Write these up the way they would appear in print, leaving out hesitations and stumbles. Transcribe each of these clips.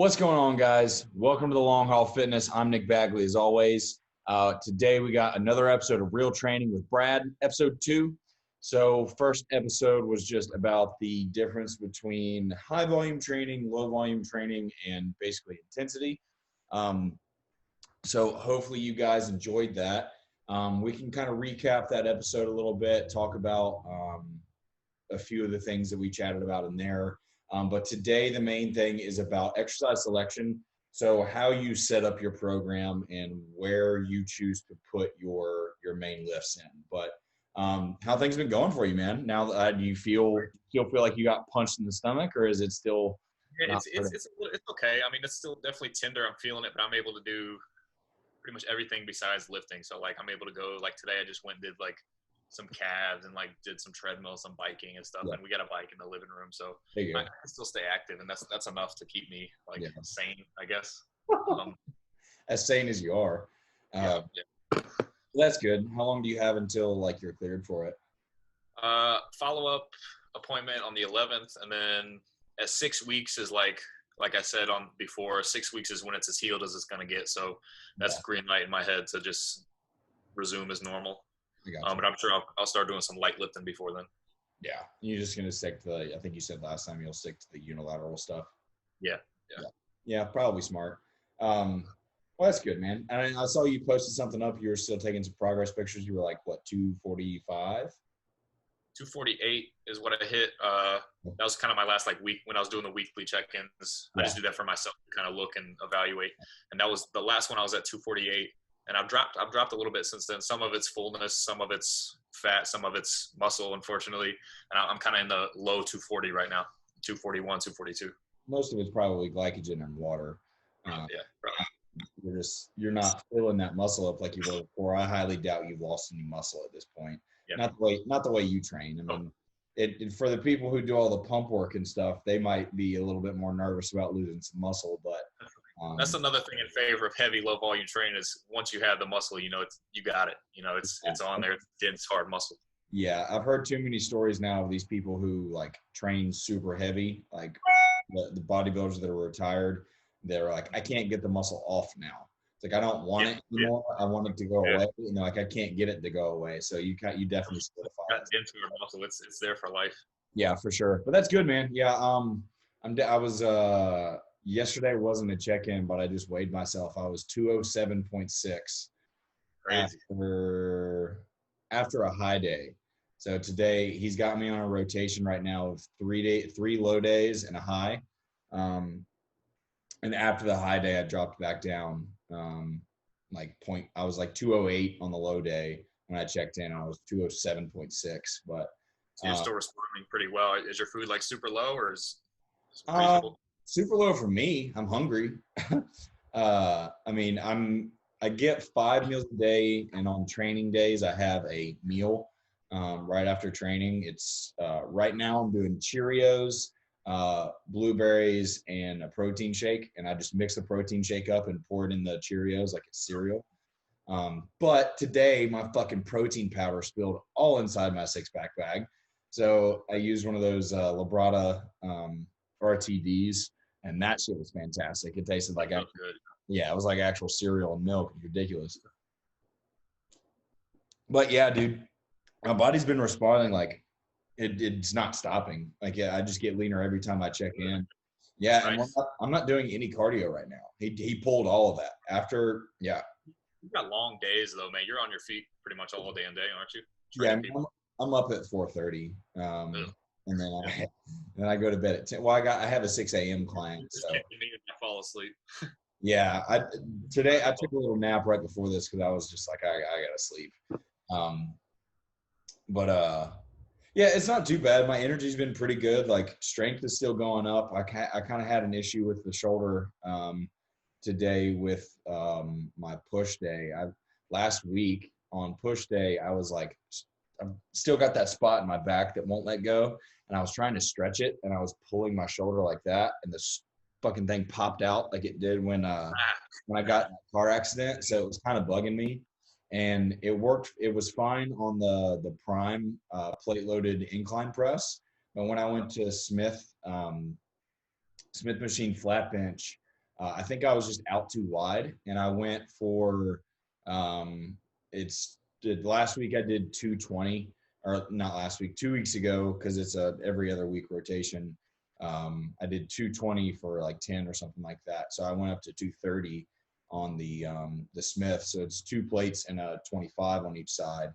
What's going on, guys? Welcome to the Long Haul Fitness. I'm Nick Bagley, as always. Today we got another episode of Real Training with Brad, episode 2. So first episode was just about the difference between high volume training, low volume training, and basically intensity. So hopefully you guys enjoyed that. We can kind of recap that episode a little bit, talk about a few of the things that we chatted about in there. But today, the main thing is about exercise selection. So how you set up your program and where you choose to put your main lifts in. But how things been going for you, man? Now that do you feel like you got punched in the stomach, or is it still? Yeah, it's okay. I mean, it's still definitely tender. I'm feeling it, but I'm able to do pretty much everything besides lifting. So like, I'm able to go like today. I just went and did like some calves and like did some treadmill, some biking and stuff. Yeah. And we got a bike in the living room, so I can still stay active, and that's enough to keep me like sane, I guess. As sane as you are. Yeah. That's good. How long do you have until like you're cleared for it? Follow-up appointment on the 11th, and then at 6 weeks is like I said on before, 6 weeks is when it's as healed as it's going to get. So that's green light in my head to just resume as normal. But I'm sure I'll start doing some light lifting before then. Yeah. You're just going to stick to I think you said last time you'll stick to the unilateral stuff. Yeah, probably smart. Well, that's good, man. And I saw you posted something up. You were still taking some progress pictures. You were like, what, 245? 248 is what I hit. That was kind of my last like week when I was doing the weekly check-ins. I just do that for myself to kind of look and evaluate. And that was the last one. I was at 248. And I've dropped a little bit since then. Some of it's fullness, some of it's fat, some of it's muscle, unfortunately. And I'm kind of in the low 240 right now, 241, 242. Most of it's probably glycogen and water. Probably. You're not filling that muscle up like you were before. I highly doubt you've lost any muscle at this point. Yeah. Not the way you train. I mean, it for the people who do all the pump work and stuff, they might be a little bit more nervous about losing some muscle, but. That's another thing in favor of heavy, low volume training is once you have the muscle, you got it. It's on there. It's dense, hard muscle. Yeah, I've heard too many stories now of these people who like train super heavy, like the bodybuilders that are retired. They're like, I can't get the muscle off now. It's like I don't want it anymore. I want it to go away. Like I can't get it to go away. So you definitely solidify it. Dense hard muscle. It's there for life. Yeah, for sure. But that's good, man. Yeah. I was yesterday wasn't a check-in, but I just weighed myself. I was 207.6 after a high day. So today he's got me on a rotation right now of 3 low days and a high. And after the high day, I dropped back down. I was like 208 on the low day when I checked in. I was 207.6, but so you're still responding pretty well. Is your food like super low or is it reasonable? Super low for me. I'm hungry. I mean, I get 5 meals a day, and on training days, I have a meal right after training. It's right now I'm doing Cheerios, blueberries, and a protein shake, and I just mix the protein shake up and pour it in the Cheerios like it's cereal. But today, my fucking protein powder spilled all inside my 6-pack bag, so I used one of those Labrada RTDs. And that shit was fantastic. It tasted like it was like actual cereal and milk. It's ridiculous. But yeah, dude, my body's been responding like it's not stopping. Like I just get leaner every time I check in. Yeah, nice. And I'm not doing any cardio right now. He pulled all of that after. Yeah. You got long days though, man. You're on your feet pretty much all damn day, aren't you? I'm up at 4:30. And then I go to bed at 10. Well, I have a 6 a.m. client. So. I fall asleep. Yeah. Today I took a little nap right before this because I was just like, I gotta sleep. Yeah, it's not too bad. My energy's been pretty good. Like strength is still going up. I kind of had an issue with the shoulder today with my push day. Last week on push day, I was like, I've still got that spot in my back that won't let go. And I was trying to stretch it and I was pulling my shoulder like that. And this fucking thing popped out like it did when I got in a car accident. So it was kind of bugging me. And it worked. It was fine on the Prime plate loaded incline press. But when I went to Smith machine flat bench, I think I was just out too wide, and I went for last week I did 220, or not last week, 2 weeks ago, because it's a every other week rotation. I did 220 for like 10 or something like that. So I went up to 230 on the Smith. So it's 2 plates and a 25 on each side.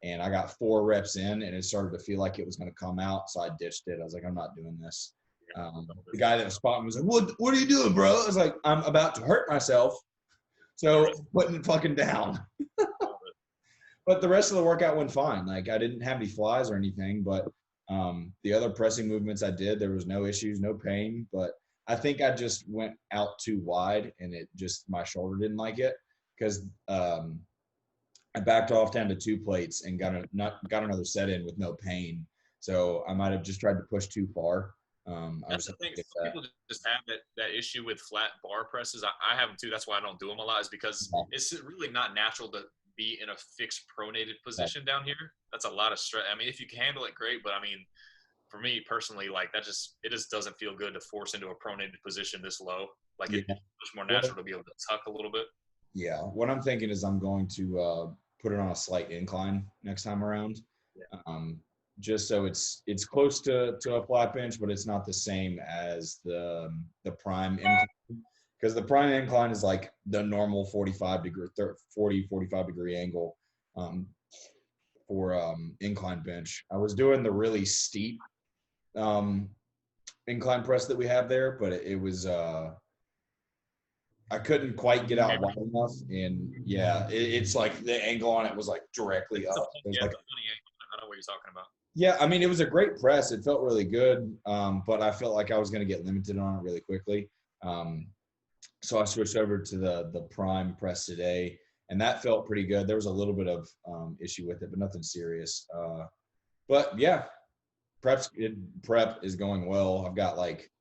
And I got 4 reps in, and it started to feel like it was going to come out. So I ditched it. I was like, I'm not doing this. The guy that was spotting me was like, what are you doing, bro? I was like, I'm about to hurt myself. So putting it fucking down. But the rest of the workout went fine. Like, I didn't have any flies or anything, but the other pressing movements I did, there was no issues, no pain. But I think I just went out too wide, and my shoulder didn't like it, because I backed off down to 2 plates and got another set in with no pain. So I might have just tried to push too far. That's the thing. Some people just have that issue with flat bar presses. I have them too. That's why I don't do them a lot, is because it's really not natural to be in a fixed pronated position down here. That's a lot of stress. I mean, if you can handle it, great. But I mean, for me personally, like, it just doesn't feel good to force into a pronated position this low. Like, it's much more natural to be able to tuck a little bit. Yeah. What I'm thinking is I'm going to put it on a slight incline next time around. Yeah. Just so it's close to a flat bench, but it's not the same as the prime incline, because the prime incline is like the normal 45 degree angle for incline bench. I was doing the really steep incline press that we have there, but it was I couldn't quite get out wide enough, and it's like the angle on it was like directly up. I know what you're talking about. Yeah, I mean, it was a great press. It felt really good, but I felt like I was going to get limited on it really quickly. So I switched over to the prime press today, and that felt pretty good. There was a little bit of issue with it, but nothing serious. But yeah, prep is going well. I've got like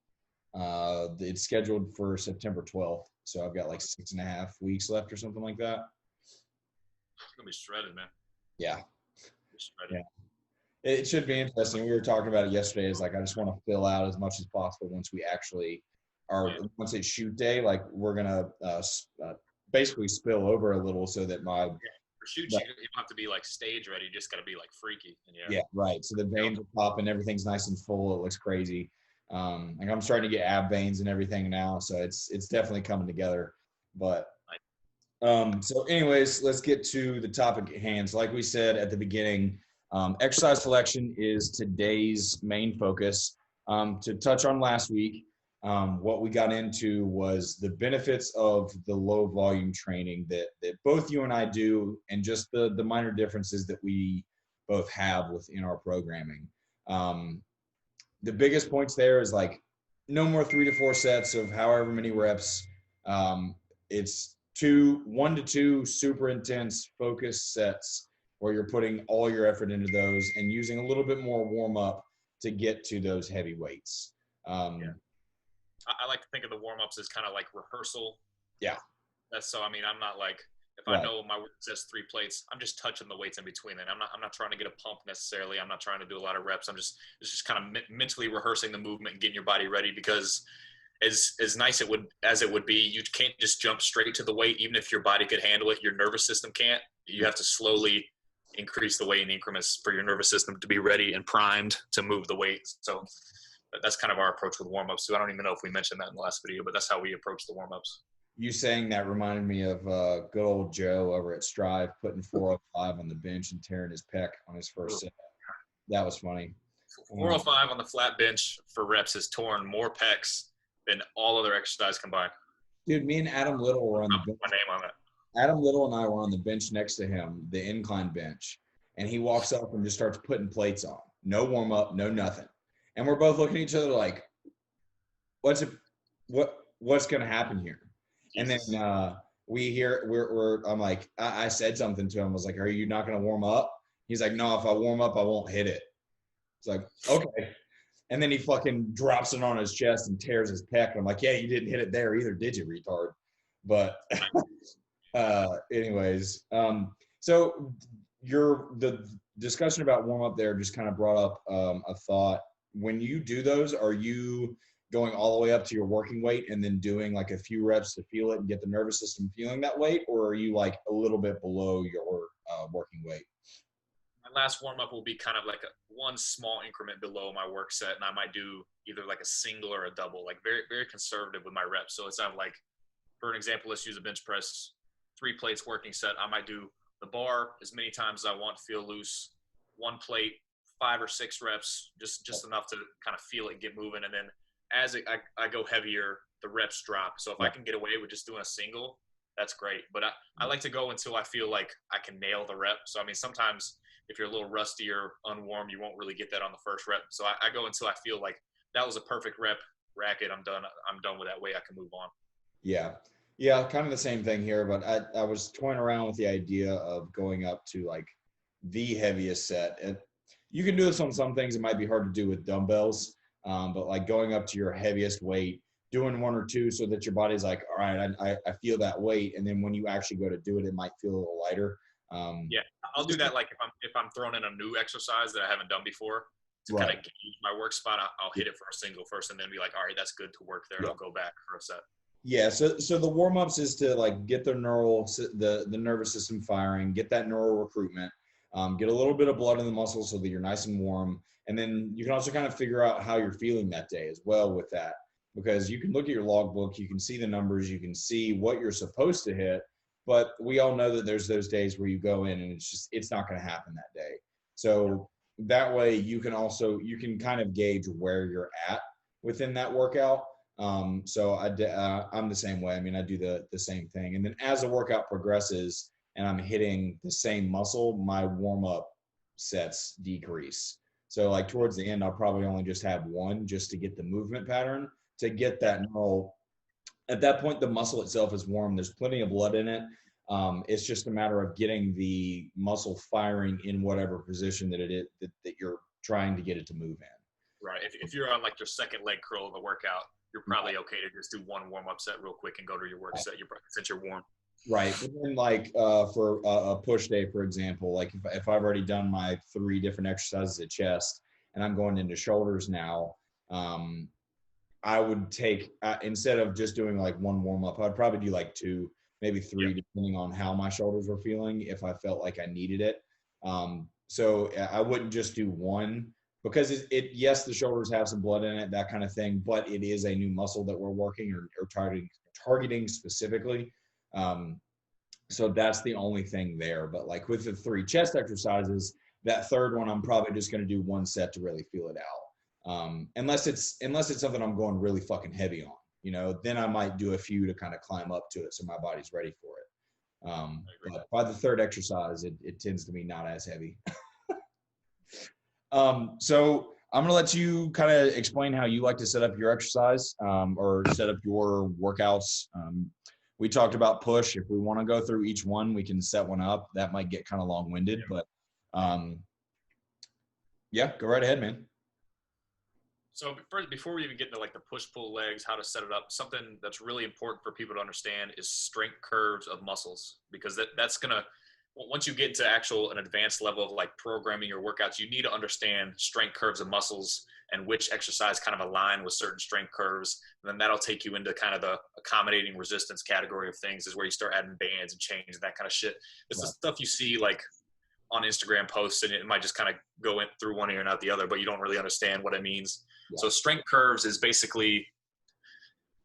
it's scheduled for September 12th, so I've got like 6.5 weeks left or something like that. It's gonna be shredded, man. Yeah. Shredded. Yeah. It should be interesting. We were talking about it yesterday. It's like, I just want to fill out as much as possible once we actually once it's shoot day. Like, we're going to basically spill over a little so that for shoots, you don't have to be like stage ready. You just got to be like freaky. Yeah, right. So the veins are popping, everything's nice and full. It looks crazy. Like, I'm starting to get ab veins and everything now. So it's definitely coming together. But so anyways, let's get to the topic at hand. So like we said at the beginning, exercise selection is today's main focus. To touch on last week, what we got into was the benefits of the low volume training that both you and I do, and just the minor differences that we both have within our programming. The biggest points there is like no more 3 to 4 sets of however many reps. It's 1 to 2 super intense focus sets where you're putting all your effort into those and using a little bit more warm up to get to those heavy weights. I like to think of the warm ups as kind of like rehearsal. Yeah. I mean, I'm not like, if I know my work says 3 plates, I'm just touching the weights in between it. I'm not trying to get a pump necessarily. I'm not trying to do a lot of reps. It's just kind of mentally rehearsing the movement and getting your body ready, because as nice as it would be, you can't just jump straight to the weight. Even if your body could handle it, your nervous system can't. You have to slowly increase the weight in increments for your nervous system to be ready and primed to move the weight. So that's kind of our approach with warm-ups. So I don't even know if we mentioned that in the last video, but that's how we approach the warm-ups. You saying that reminded me of good old Joe over at Strive putting 405 on the bench and tearing his pec on his first set. That was funny. 405 on the flat bench for reps has torn more pecs than all other exercise combined. Dude, me and Adam Little were on the bench. My name on it. Adam Little and I were on the bench next to him, the incline bench, and he walks up and just starts putting plates on. No warm up, no nothing. And we're both looking at each other like, what's going to happen here? Jesus. And then I'm like, I said something to him. I was like, are you not going to warm up? He's like, no, if I warm up, I won't hit it. It's like, okay. And then he fucking drops it on his chest and tears his pec. And I'm like, yeah, you didn't hit it there either, did you, retard? But anyways, so the discussion about warm up there just kind of brought up a thought. When you do those, are you going all the way up to your working weight and then doing like a few reps to feel it and get the nervous system feeling that weight? Or are you like a little bit below your working weight? My last warm up will be kind of like one small increment below my work set, and I might do either like a single or a double, like very, very conservative with my reps. So it's not like, for an example, let's use a bench press, 3 plates working set. I might do the bar as many times as I want, feel loose, 1 plate, 5 or 6 reps, just enough to kind of feel it, get moving. And then as I go heavier, the reps drop. So if I can get away with just doing a single, that's great. But I like to go until I feel like I can nail the rep. So, I mean, sometimes if you're a little rusty or unwarm, you won't really get that on the first rep. So I go until I feel like that was a perfect rep, rack it, I'm done. I'm done with that way. I can move on. Yeah. Yeah, kind of the same thing here, but I was toying around with the idea of going up to like the heaviest set. And you can do this on some things. It might be hard to do with dumbbells, but like going up to your heaviest weight, doing 1 or 2 so that your body's like, all right, I feel that weight. And then when you actually go to do it, it might feel a little lighter. Yeah, I'll do that like if I'm throwing in a new exercise that I haven't done before to kind of gauge my work spot. I'll hit it for a single first and then be like, all right, that's good to work there. And I'll go back for a set. Yeah, so the warm ups is to like get the the nervous system firing, get that neural recruitment, get a little bit of blood in the muscles so that you're nice and warm, and then you can also kind of figure out how you're feeling that day as well with that, because you can look at your logbook, you can see the numbers, you can see what you're supposed to hit, but we all know that there's those days where you go in and it's not going to happen that day. So that way you can kind of gauge where you're at within that workout. So I'm the same way. I mean, I do the same thing. And then as the workout progresses and I'm hitting the same muscle, my warm up sets decrease. So like towards the end, I'll probably only just have 1 just to get the movement pattern, to get that neural. At that point, the muscle itself is warm. There's plenty of blood in it. It's just a matter of getting the muscle firing in whatever position that you're trying to get it to move in. Right. If you're on like your second leg curl of the workout, you're probably okay to just do 1 warm up set real quick and go to your work set. Since you're warm. Right. But then like for a push day, for example, like if I've already done my 3 different exercises at chest and I'm going into shoulders now, I would take, instead of just doing like 1 warm up, I'd probably do like 2, maybe 3, depending on how my shoulders were feeling, if I felt like I needed it. So I wouldn't just do 1, because yes, the shoulders have some blood in it, that kind of thing, but it is a new muscle that we're working or targeting specifically. So that's the only thing there. But like with the 3 chest exercises, that third one, I'm probably just going to do 1 set to really feel it out. Unless it's something I'm going really fucking heavy on, then I might do a few to kind of climb up to it so my body's ready for it. But by the 3rd exercise, it tends to be not as heavy. So I'm going to let you kind of explain how you like to set up your exercise, or set up your workouts. We talked about push. If we want to go through each one, we can set one up. That might get kind of long-winded, but yeah, go right ahead, man. So before we even get into like the push-pull legs, how to set it up, something that's really important for people to understand is strength curves of muscles, because that's going to, once you get into an advanced level of like programming your workouts, you need to understand strength curves of muscles and which exercise kind of align with certain strength curves. And then that'll take you into kind of the accommodating resistance category of things, is where you start adding bands and chains and that kind of shit. It's the stuff you see like on Instagram posts, and it might just kind of go in through one ear and out the other, but you don't really understand what it means. Yeah. So strength curves is basically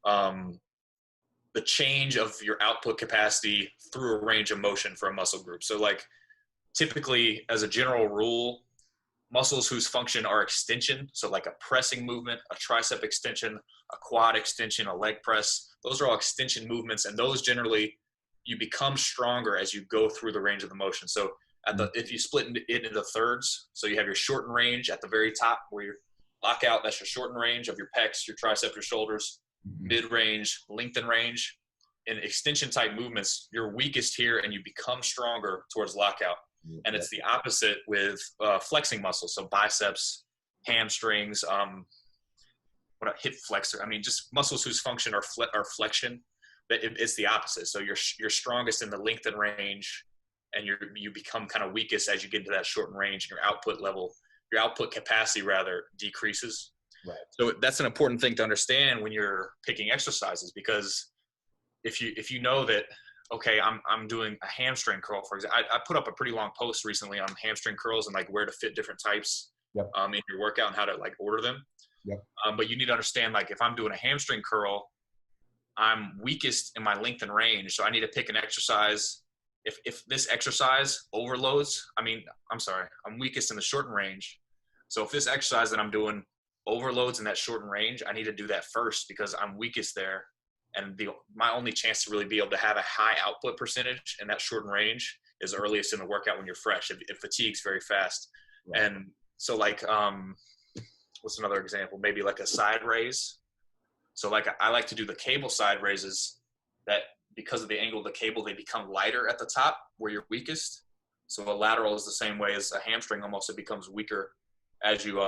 the change of your output capacity through a range of motion for a muscle group. So like typically, as a general rule, muscles whose function are extension, so like a pressing movement, a tricep extension, a quad extension, a leg press, those are all extension movements, and those generally you become stronger as you go through the range of the motion. So if you split it into thirds, so you have your shortened range at the very top where you lock out, that's your shortened range of your pecs, your triceps, your shoulders, mid-range, lengthen range. In extension type movements, you're weakest here and you become stronger towards lockout. And it's the opposite with flexing muscles. So biceps, hamstrings, hip flexor. I mean, just muscles whose function are flexion. But it's the opposite. So you're strongest in the lengthen range, and you become kind of weakest as you get into that shortened range. And your output capacity rather decreases. Right. So that's an important thing to understand when you're picking exercises, because if you know that, okay, I'm doing a hamstring curl, for example. I put up a pretty long post recently on hamstring curls and like where to fit different types Yep. in your workout and how to like order them. Yep. But you need to understand, like, if I'm doing a hamstring curl, I'm weakest in my length and range. So I need to pick an exercise. If this exercise overloads, I'm weakest in the shortened range. So if this exercise that I'm doing overloads in that shortened range, I need to do that first because I'm weakest there. And my only chance to really be able to have a high output percentage in that shortened range is earliest in the workout when you're fresh. It fatigues very fast. Right. And so like, what's another example? Maybe like a side raise. So like I like to do the cable side raises that because of the angle of the cable, they become lighter at the top where you're weakest. So a lateral is the same way as a hamstring. Almost it becomes weaker as you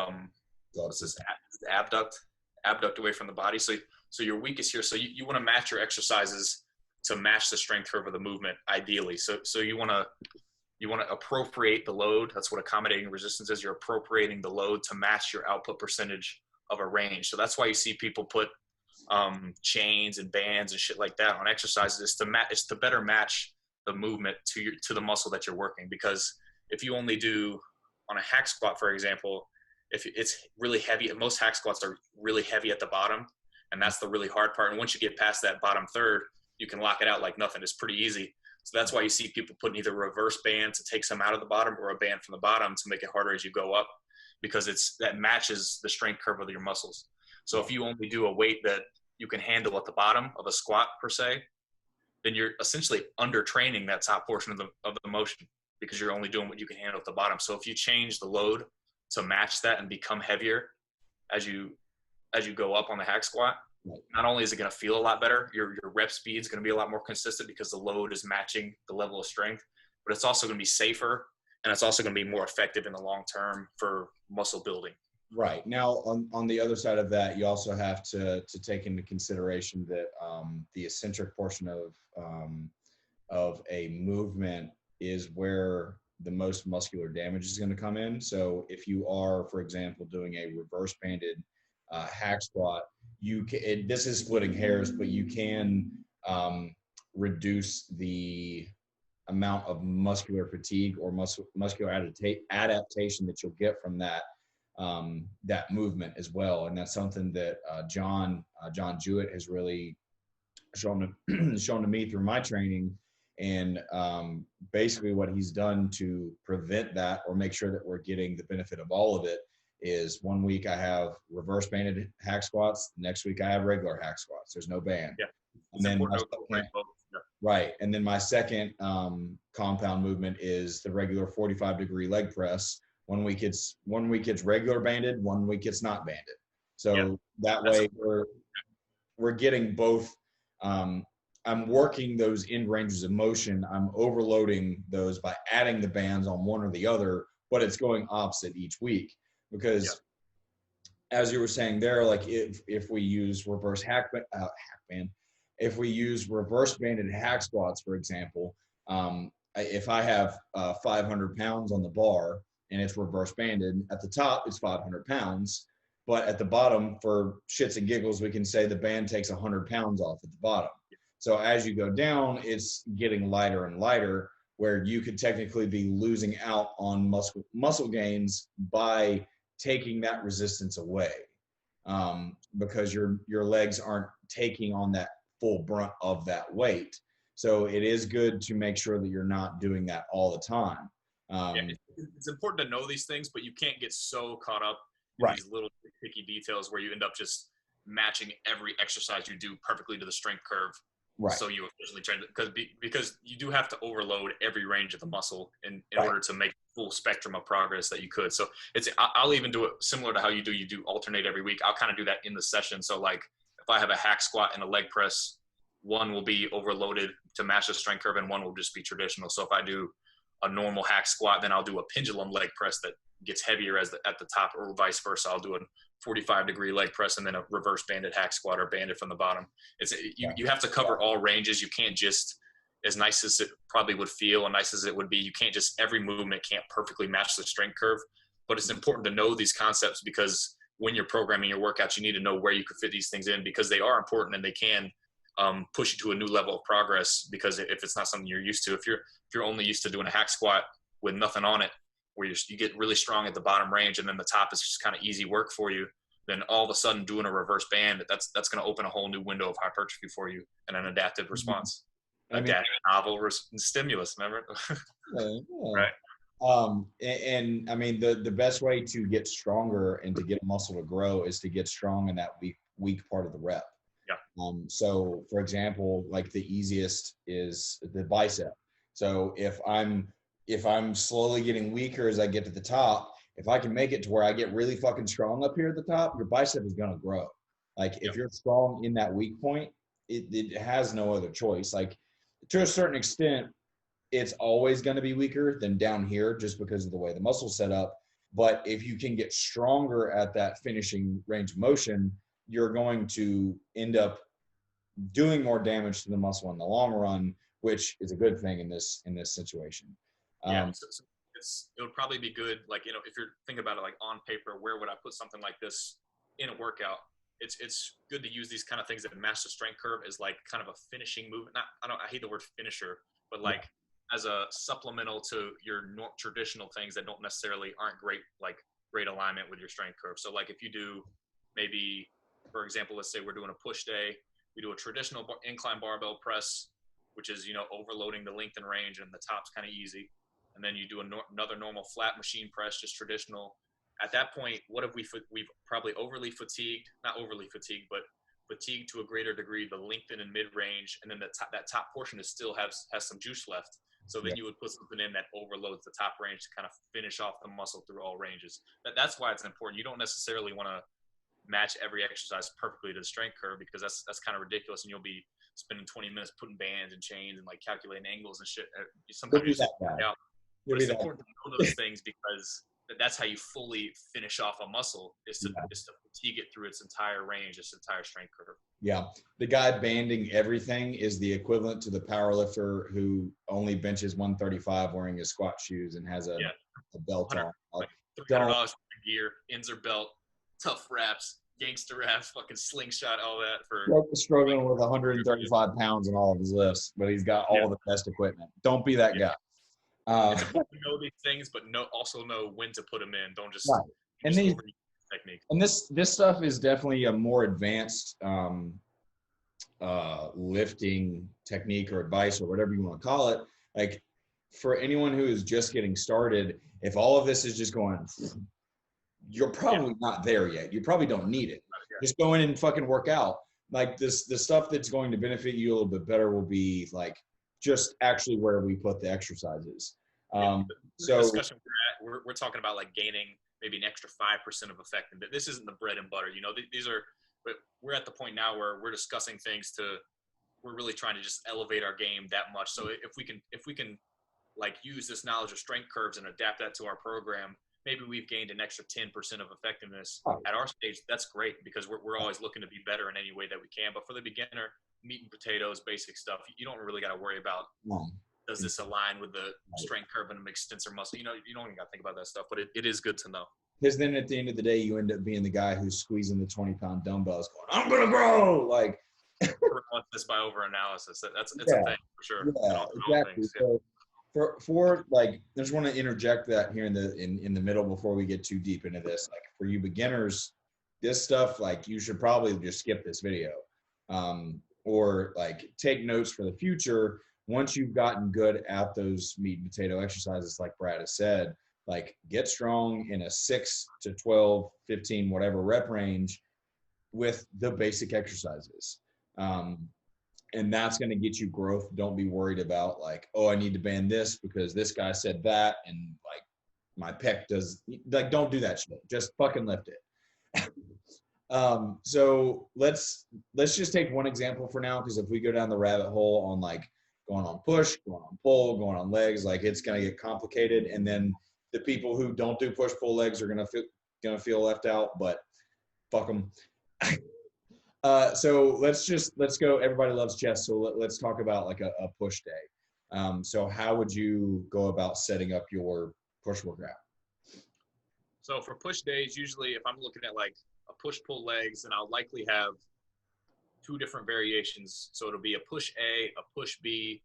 abduct away from the body. So you're weakest here. So you want to match your exercises to match the strength curve of the movement ideally. So you want to appropriate the load. That's what accommodating resistance is. You're appropriating the load to match your output percentage of a range. So that's why you see people put chains and bands and shit like that on exercises. It's to better match the movement to the muscle that you're working. Because if you only do on a hack squat, for example, if it's really heavy, most hack squats are really heavy at the bottom, and that's the really hard part. And once you get past that bottom third, you can lock it out like nothing. It's pretty easy. So that's why you see people putting either reverse band to take some out of the bottom or a band from the bottom to make it harder as you go up, because that matches the strength curve of your muscles. So if you only do a weight that you can handle at the bottom of a squat per se, then you're essentially under training that top portion of the motion because you're only doing what you can handle at the bottom. So if you change the load to match that and become heavier as you go up on the hack squat, not only is it going to feel a lot better, your rep speed is going to be a lot more consistent because the load is matching the level of strength, but it's also going to be safer, and it's also going to be more effective in the long term for muscle building. Right. Now, on the other side of that, you also have to take into consideration that the eccentric portion of a movement is where the most muscular damage is going to come in. So if you are, for example, doing a reverse banded hack squat, this is splitting hairs, but you can reduce the amount of muscular fatigue or muscular adaptation that you'll get from that movement as well. And that's something that John Jewett has really shown to me through my training. And basically what he's done to prevent that or make sure that we're getting the benefit of all of it is 1 week I have reverse banded hack squats. Next week I have regular hack squats. There's no band. Yeah. And then right. And then my second compound movement is the regular 45-degree leg press. 1 week it's regular banded, 1 week it's not banded. So that way we're getting both. I'm working those end ranges of motion. I'm overloading those by adding the bands on one or the other, but it's going opposite each week. Because as you were saying there, like if we use reverse if we use reverse banded hack squats, for example, if I have 500 pounds on the bar and it's reverse banded, at the top it's 500 pounds, but at the bottom, for shits and giggles, we can say the band takes 100 pounds off at the bottom. So as you go down, it's getting lighter and lighter, where you could technically be losing out on muscle gains by taking that resistance away, because your legs aren't taking on that full brunt of that weight. So it is good to make sure that you're not doing that all the time. It's important to know these things, but you can't get so caught up in these little picky details where you end up just matching every exercise you do perfectly to the strength curve. Right. So you efficiently train, because you do have to overload every range of the muscle in order to make full spectrum of progress that you could. So I'll even do it similar to how you do alternate every week. I'll kind of do that in the session. So like if I have a hack squat and a leg press, one will be overloaded to match the strength curve and one will just be traditional. So if I do a normal hack squat, then I'll do a pendulum leg press that gets heavier at the top, or vice versa. I'll do a 45-degree leg press and then a reverse banded hack squat or banded from the bottom. You have to cover all ranges. You can't just, as nice as it probably would feel and nice as it would be, you can't just, every movement can't perfectly match the strength curve. But it's important to know these concepts, because when you're programming your workouts, you need to know where you could fit these things in, because they are important and they can push you to a new level of progress. Because if it's not something you're used to, if you're only used to doing a hack squat with nothing on it, where you get really strong at the bottom range and then the top is just kind of easy work for you, then all of a sudden doing a reverse band, that's going to open a whole new window of hypertrophy for you and an adaptive response. Adaptive novel stimulus, remember? Yeah. Right. And I mean, the best way to get stronger and to get a muscle to grow is to get strong in that weak part of the rep. Yeah. So for example, like the easiest is the bicep. So if I'm slowly getting weaker as I get to the top, if I can make it to where I get really fucking strong up here at the top, your bicep is going to grow. Like if you're strong in that weak point, it has no other choice. Like to a certain extent, it's always going to be weaker than down here just because of the way the muscle's set up. But if you can get stronger at that finishing range of motion, you're going to end up doing more damage to the muscle in the long run, which is a good thing in this situation. So it would probably be good, like, you know, if you're thinking about it like on paper, where would I put something like this in a workout? It's good to use these kind of things that match the strength curve as like kind of a finishing movement. I hate the word finisher, but like as a supplemental to your traditional things that aren't great alignment with your strength curve. So like if you do maybe, for example, let's say we're doing a push day, we do a traditional incline barbell press, which is, you know, overloading the length and range, and the top's kind of easy. And then you do another normal flat machine press, just traditional. At that point, what if we've probably not overly fatigued, but fatigued to a greater degree, the lengthen and mid range, and then that top portion still has some juice left. So then you would put something in that overloads the top range to kind of finish off the muscle through all ranges. That's why it's important. You don't necessarily want to match every exercise perfectly to the strength curve, because that's kind of ridiculous, and you'll be spending 20 minutes putting bands and chains and like calculating angles and shit. Sometimes you just out. But it's important to know those things, because that's how you fully finish off a muscle is to fatigue it through its entire range, its entire strength curve. Yeah. The guy banding everything is the equivalent to the power lifter who only benches 135 wearing his squat shoes and has a belt on. Like $300 for gear, Inzer belt, tough wraps, gangster wraps, fucking slingshot, all that for struggling with 135 pounds in all of his lifts, but he's got all the best equipment. Don't be that guy. It's important to know these things, but also know when to put them in. Don't just and technique. And this stuff is definitely a more advanced lifting technique or advice or whatever you want to call it. Like for anyone who is just getting started, if all of this is just going, you're probably not there yet. You probably don't need it. Just go in and fucking work out. Like the stuff that's going to benefit you a little bit better will be like just actually where we put the exercises. So the discussion we're talking about like gaining maybe an extra 5% of effect. But this isn't the bread and butter. You know, but we're at the point now where we're discussing things we're really trying to just elevate our game that much. So if we can like use this knowledge of strength curves and adapt that to our program, maybe we've gained an extra 10% of effectiveness at our stage. That's great, because we're always looking to be better in any way that we can. But for the beginner, meat and potatoes, basic stuff, you don't really got to worry about does this align with the strength curve and extensor muscle. You know, you don't even got to think about that stuff, but it is good to know. Because then at the end of the day, you end up being the guy who's squeezing the 20-pound dumbbells going, I'm going to grow. Like, this by over-analysis. It's a thing for sure. Yeah, exactly. So for like, I just want to interject that here in the middle before we get too deep into this. Like for you beginners, this stuff, like you should probably just skip this video, or like take notes for the future. Once you've gotten good at those meat and potato exercises, like Brad has said, like get strong in a 6 to 12, 15, whatever rep range with the basic exercises. And that's going to get you growth. Don't be worried about like, oh, I need to band this because this guy said that. And like my pec does, like, don't do that shit. Just fucking lift it. So let's just take one example for now. Cause if we go down the rabbit hole on like going on push, going on pull, going on legs, like it's going to get complicated. And then the people who don't do push pull legs are going to feel left out, but fuck them. So let's go. Everybody loves chest. So let's talk about like a push day. So how would you go about setting up your push workout? So for push days, usually if I'm looking at like a push-pull legs, and I'll likely have 2 different variations. So it'll be a push A, a push B.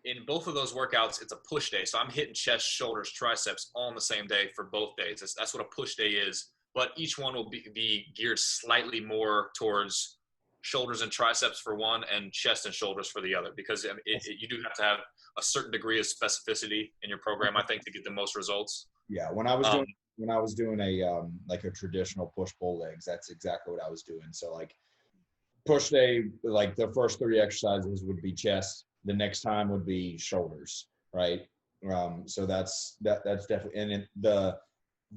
In both of those workouts, it's a push day. So I'm hitting chest, shoulders, triceps all on the same day for both days. That's what a push day is. But each one will be geared slightly more towards shoulders and triceps for one and chest and shoulders for the other, because you do have to have a certain degree of specificity in your program, I think, to get the most results. Yeah, when I was doing a like a traditional push pull legs, that's exactly what I was doing. So like push day, like the first 3 exercises would be chest, the next time would be shoulders, right? So that's definitely, and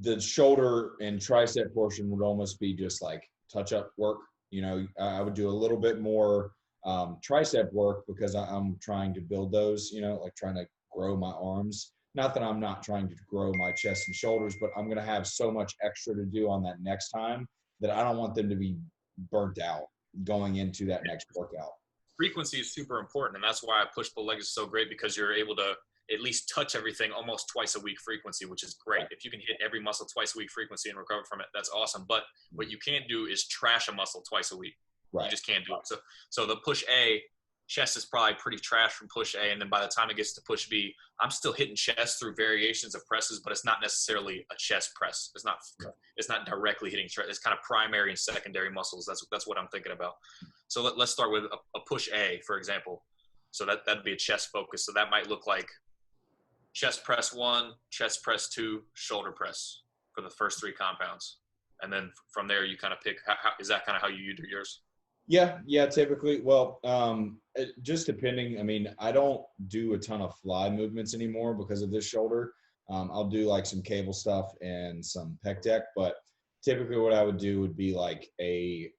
the shoulder and tricep portion would almost be just like touch up work. You know, I would do a little bit more tricep work because I'm trying to build those, you know, like trying to grow my arms. Not that I'm not trying to grow my chest and shoulders, but I'm going to have so much extra to do on that next time that I don't want them to be burnt out going into that next workout. Frequency is super important, and that's why push-pull legs is so great, because you're able to at least touch everything almost twice a week frequency, which is great. Right. If you can hit every muscle twice a week frequency and recover from it, that's awesome. But what you can't do is trash a muscle twice a week. Right. You just can't do it. So the push A, chest is probably pretty trash from push A, and then by the time it gets to push B, I'm still hitting chest through variations of presses, but it's not necessarily a chest press. It's not directly hitting chest. It's kind of primary and secondary muscles. That's what I'm thinking about. So let's start with a push A, for example. So that'd be a chest focus. So that might look like chest press 1, chest press 2, shoulder press for the first 3 compounds, and then from there you kind of pick. Is that kind of how you do yours? Yeah, typically. Well, just depending. I mean, I don't do a ton of fly movements anymore because of this shoulder. I'll do like some cable stuff and some pec deck, but typically what I would do would be like 2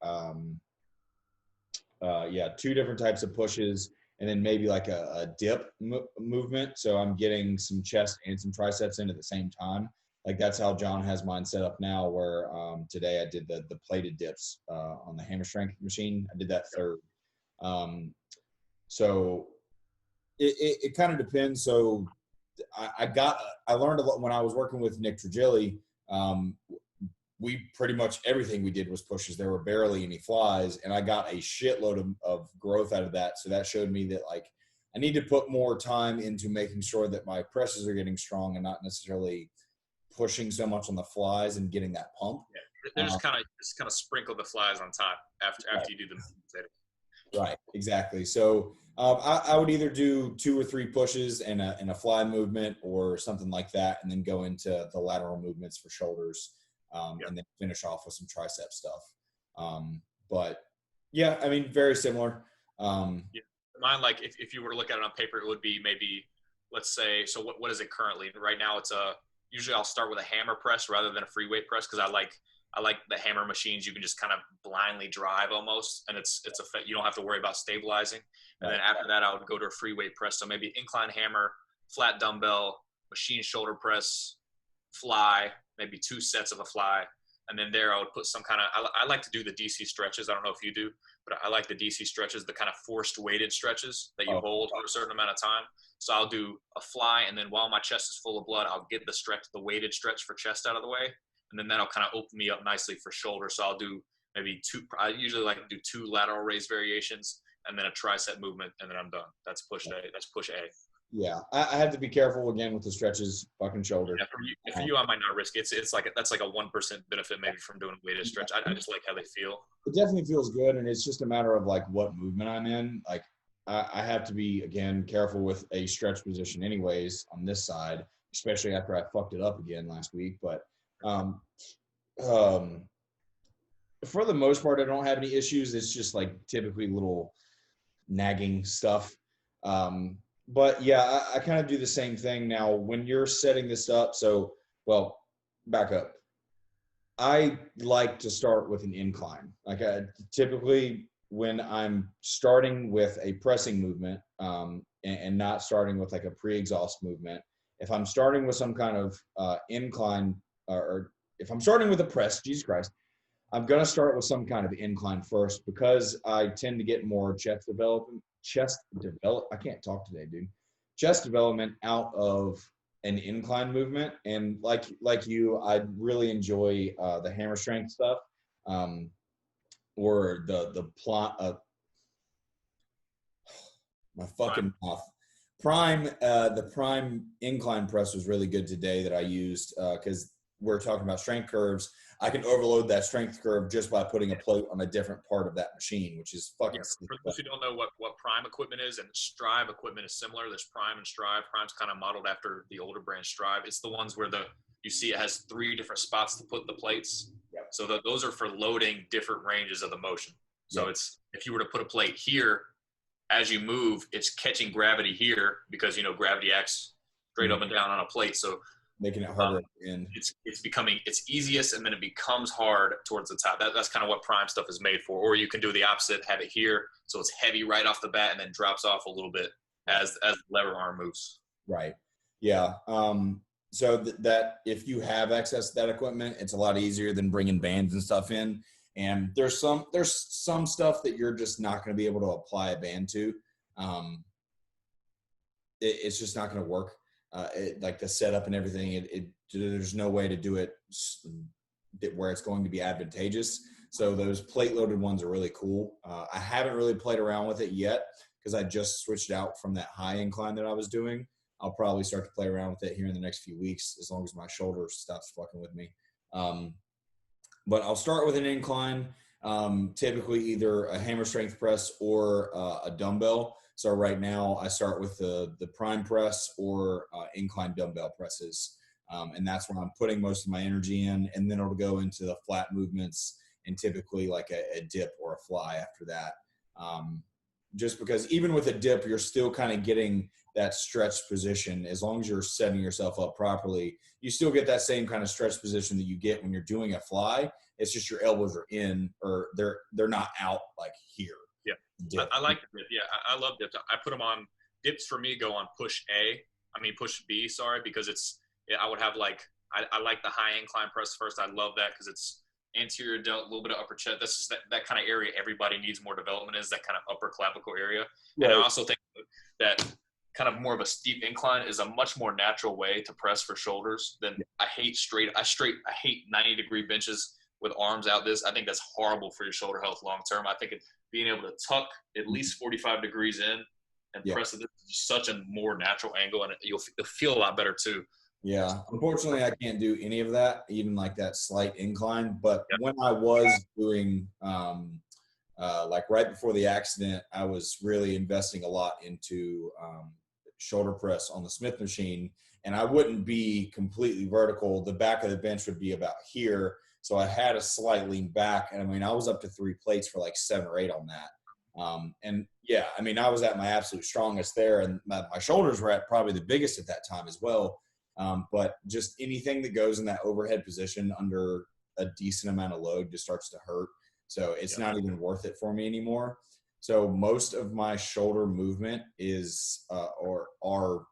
different types of pushes, and then maybe like a dip movement. So I'm getting some chest and some triceps in at the same time. Like that's how John has mine set up now, where today I did the plated dips on the hammer strength machine. I did that third. So it kind of depends. So I learned a lot when I was working with Nick Trigilli. We pretty much everything we did was pushes. There were barely any flies, and I got a shitload of growth out of that. So that showed me that like I need to put more time into making sure that my presses are getting strong and not necessarily pushing so much on the flies and getting that pump. Yeah, they're just kind of sprinkle the flies on top after you do the. Right, exactly. So I would either do 2 or 3 pushes and a fly movement or something like that, and then go into the lateral movements for shoulders, and then finish off with some tricep stuff. But yeah, I mean, very similar. Mine, like if you were to look at it on paper, it would be maybe, let's say, so what is it currently? Right now it's usually I'll start with a hammer press rather than a free weight press, because I like the hammer machines. You can just kind of blindly drive almost, and you don't have to worry about stabilizing. And then after that, I would go to a free weight press. So maybe incline hammer, flat dumbbell, machine shoulder press, fly, maybe 2 sets of a fly. And then there I would put some kind of, I like to do the DC stretches. I don't know if you do, but I like the DC stretches, the kind of forced weighted stretches that you hold for a certain amount of time. So I'll do a fly, and then while my chest is full of blood, I'll get the weighted stretch for chest out of the way. And then that'll kind of open me up nicely for shoulder. So I'll do maybe 2, I usually like to do 2 lateral raise variations and then a tricep movement, and then I'm done. That's push A. That's push A. Yeah, I have to be careful again with the stretches, fucking shoulder. Yeah, for you, I might not risk it. It's like that's like a 1% benefit maybe from doing a weighted stretch. I just like how they feel. It definitely feels good, and it's just a matter of like what movement I'm in. Like I have to be again careful with a stretch position, anyways, on this side, especially after I fucked it up again last week. But for the most part, I don't have any issues. It's just like typically little nagging stuff. But yeah, I kind of do the same thing now when you're setting this up. So, well, back up. I like to start with an incline. Like typically when I'm starting with a pressing movement and not starting with like a pre-exhaust movement, if I'm starting with some kind of incline or if I'm starting with a press, Jesus Christ, I'm going to start with some kind of incline first because I tend to get more chest development out of an incline movement. And like you, I really enjoy the hammer strength stuff. or the plot my fucking mouth. The prime incline press was really good today that I used because we're talking about strength curves. I can overload that strength curve just by putting a plate on a different part of that machine, which is fucking sick. For those who don't know what Prime equipment is, and Strive equipment is similar. There's Prime and Strive. Prime's kind of modeled after the older brand Strive. It's the ones where you see it has 3 different spots to put the plates. Yep. So those are for loading different ranges of the motion. So Yep. it's, if you were to put a plate here, as you move, it's catching gravity here because, gravity acts straight up and down on a plate. So making it harder it's easiest, and then it becomes hard towards the top. That's kind of what Prime stuff is made for. Or you can do the opposite, have it here, so it's heavy right off the bat and then drops off a little bit as the lever arm moves. Right. Yeah. So that if you have access to that equipment, it's a lot easier than bringing bands and stuff in. And there's some stuff that you're just not going to be able to apply a band to. It's just not going to work. Like the setup and everything, there's no way to do it where it's going to be advantageous. So those plate loaded ones are really cool. I haven't really played around with it yet because I just switched out from that high incline that I was doing. I'll probably start to play around with it here in the next few weeks, as long as my shoulder stops fucking with me. But I'll start with an incline, typically either a hammer strength press or a dumbbell. So right now I start with the prime press or incline dumbbell presses. And that's where I'm putting most of my energy in. And then it'll go into the flat movements and typically like a dip or a fly after that. Just because even with a dip, you're still kind of getting that stretched position. As long as you're setting yourself up properly, you still get that same kind of stretched position that you get when you're doing a fly. It's just your elbows are in, or they're not out like here. Yeah, I like the dip. Yeah, I love dips. I put them on. Dips for me go on push B, sorry, because I would have I like the high incline press first. I love that because it's anterior delt, a little bit of upper chest. That's just that kind of area everybody needs more development is, that kind of upper clavicle area. Right. And I also think that kind of more of a steep incline is a much more natural way to press for shoulders than I hate 90-degree benches with arms out. I think that's horrible for your shoulder health long term. I think being able to tuck at least 45 degrees in and press it is such a more natural angle, and you'll feel a lot better too. Yeah, unfortunately, I can't do any of that, even like that slight incline. But when I was doing, like right before the accident, I was really investing a lot into shoulder press on the Smith machine, and I wouldn't be completely vertical. The back of the bench would be about here. So I had a slight lean back, and I mean, I was up to 3 plates for like 7 or 8 on that. And yeah, I mean, I was at my absolute strongest there, and my shoulders were at probably the biggest at that time as well. But just anything that goes in that overhead position under a decent amount of load just starts to hurt. So it's not even worth it for me anymore. So most of my shoulder movement is are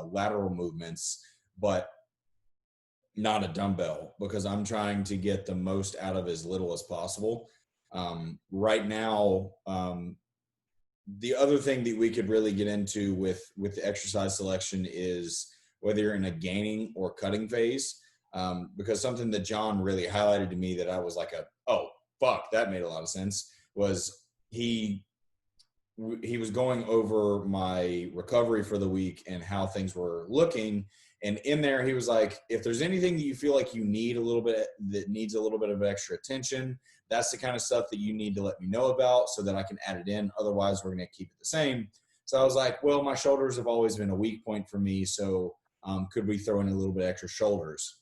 lateral movements, but not a dumbbell, because I'm trying to get the most out of as little as possible. Right now, the other thing that we could really get into with the exercise selection is whether you're in a gaining or cutting phase, because something that John really highlighted to me that I was like, oh, fuck, that made a lot of sense, was he was going over my recovery for the week and how things were looking. And in there, he was like, if there's anything that you feel like you need that needs a little bit of extra attention, that's the kind of stuff that you need to let me know about so that I can add it in. Otherwise, we're going to keep it the same. So I was like, well, my shoulders have always been a weak point for me. So could we throw in a little bit extra shoulders?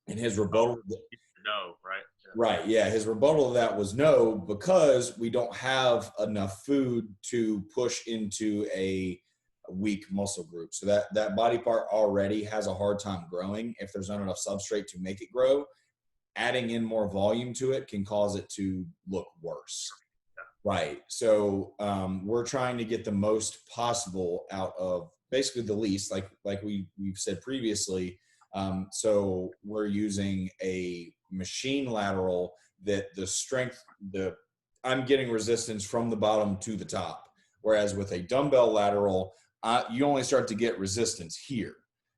And his rebuttal. No, right? Yeah. Right. Yeah. His rebuttal of that was no, because we don't have enough food to push into a weak muscle group. So that body part already has a hard time growing. If there's not enough substrate to make it grow, adding in more volume to it can cause it to look worse. Yeah. Right. So we're trying to get the most possible out of basically the least, like we've said previously. So we're using a machine lateral that I'm getting resistance from the bottom to the top. Whereas with a dumbbell lateral, you only start to get resistance here.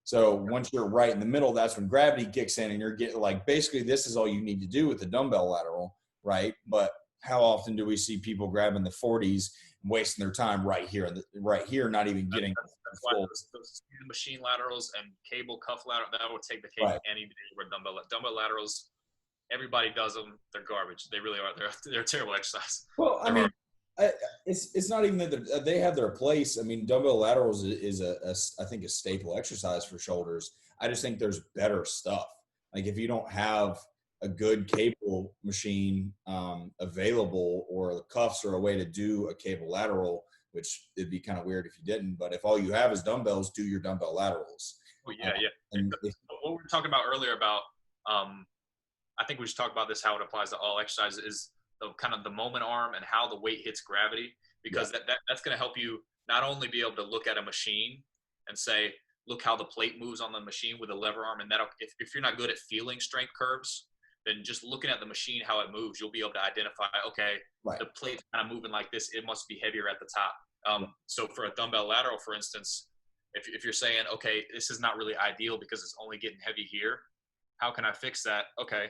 So once you're right in the middle, that's when gravity kicks in and you're getting like, basically this is all you need to do with the dumbbell lateral, right? But how often do we see people grabbing the 40s and wasting their time right here, not even getting That's why full. those machine laterals and cable cuff lateral, that would take the cake Right. any day over dumbbell laterals. Everybody does them. They're garbage. They really are. They're terrible exercise. Well, I mean, it's not even that they have their place. I mean, dumbbell laterals is I think a staple exercise for shoulders. I just think there's better stuff. Like if you don't have a good cable machine available, or the cuffs are a way to do a cable lateral, which it'd be kind of weird if you didn't. But if all you have is dumbbells, do your dumbbell laterals. Oh, yeah. And what we were talking about earlier about, I think we should talk about this, how it applies to all exercises, is the kind of the moment arm and how the weight hits gravity, because that's going to help you not only be able to look at a machine and say, look how the plate moves on the machine with a lever arm. And that'll, if you're not good at feeling strength curves, then just looking at the machine, how it moves, you'll be able to identify, okay, the plate's kind of moving like this. It must be heavier at the top. So for a dumbbell lateral, for instance, if you're saying, okay, this is not really ideal because it's only getting heavy here, how can I fix that? Okay,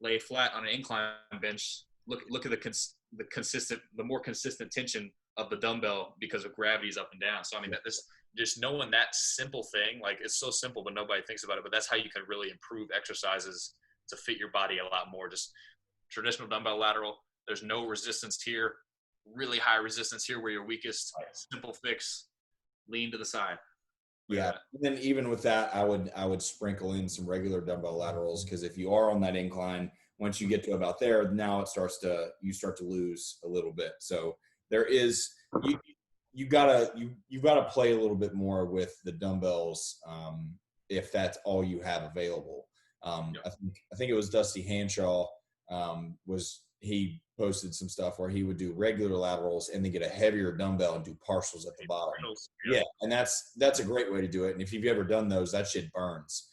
lay flat on an incline bench. Look at the more consistent tension of the dumbbell because of gravity's up and down. So I mean, just knowing that simple thing, like it's so simple, but nobody thinks about it. But that's how you can really improve exercises to fit your body a lot more. Just traditional dumbbell lateral. There's no resistance here. Really high resistance here where you're weakest. Simple fix. Lean to the side. Yeah. And then even with that, I would sprinkle in some regular dumbbell laterals, because if you are on that incline, once you get to about there, now you start to lose a little bit. So there is you gotta play a little bit more with the dumbbells if that's all you have available. I think it was Dusty Hanshaw he posted some stuff where he would do regular laterals and then get a heavier dumbbell and do partials at the bottom. Yeah, and that's a great way to do it. And if you've ever done those, that shit burns.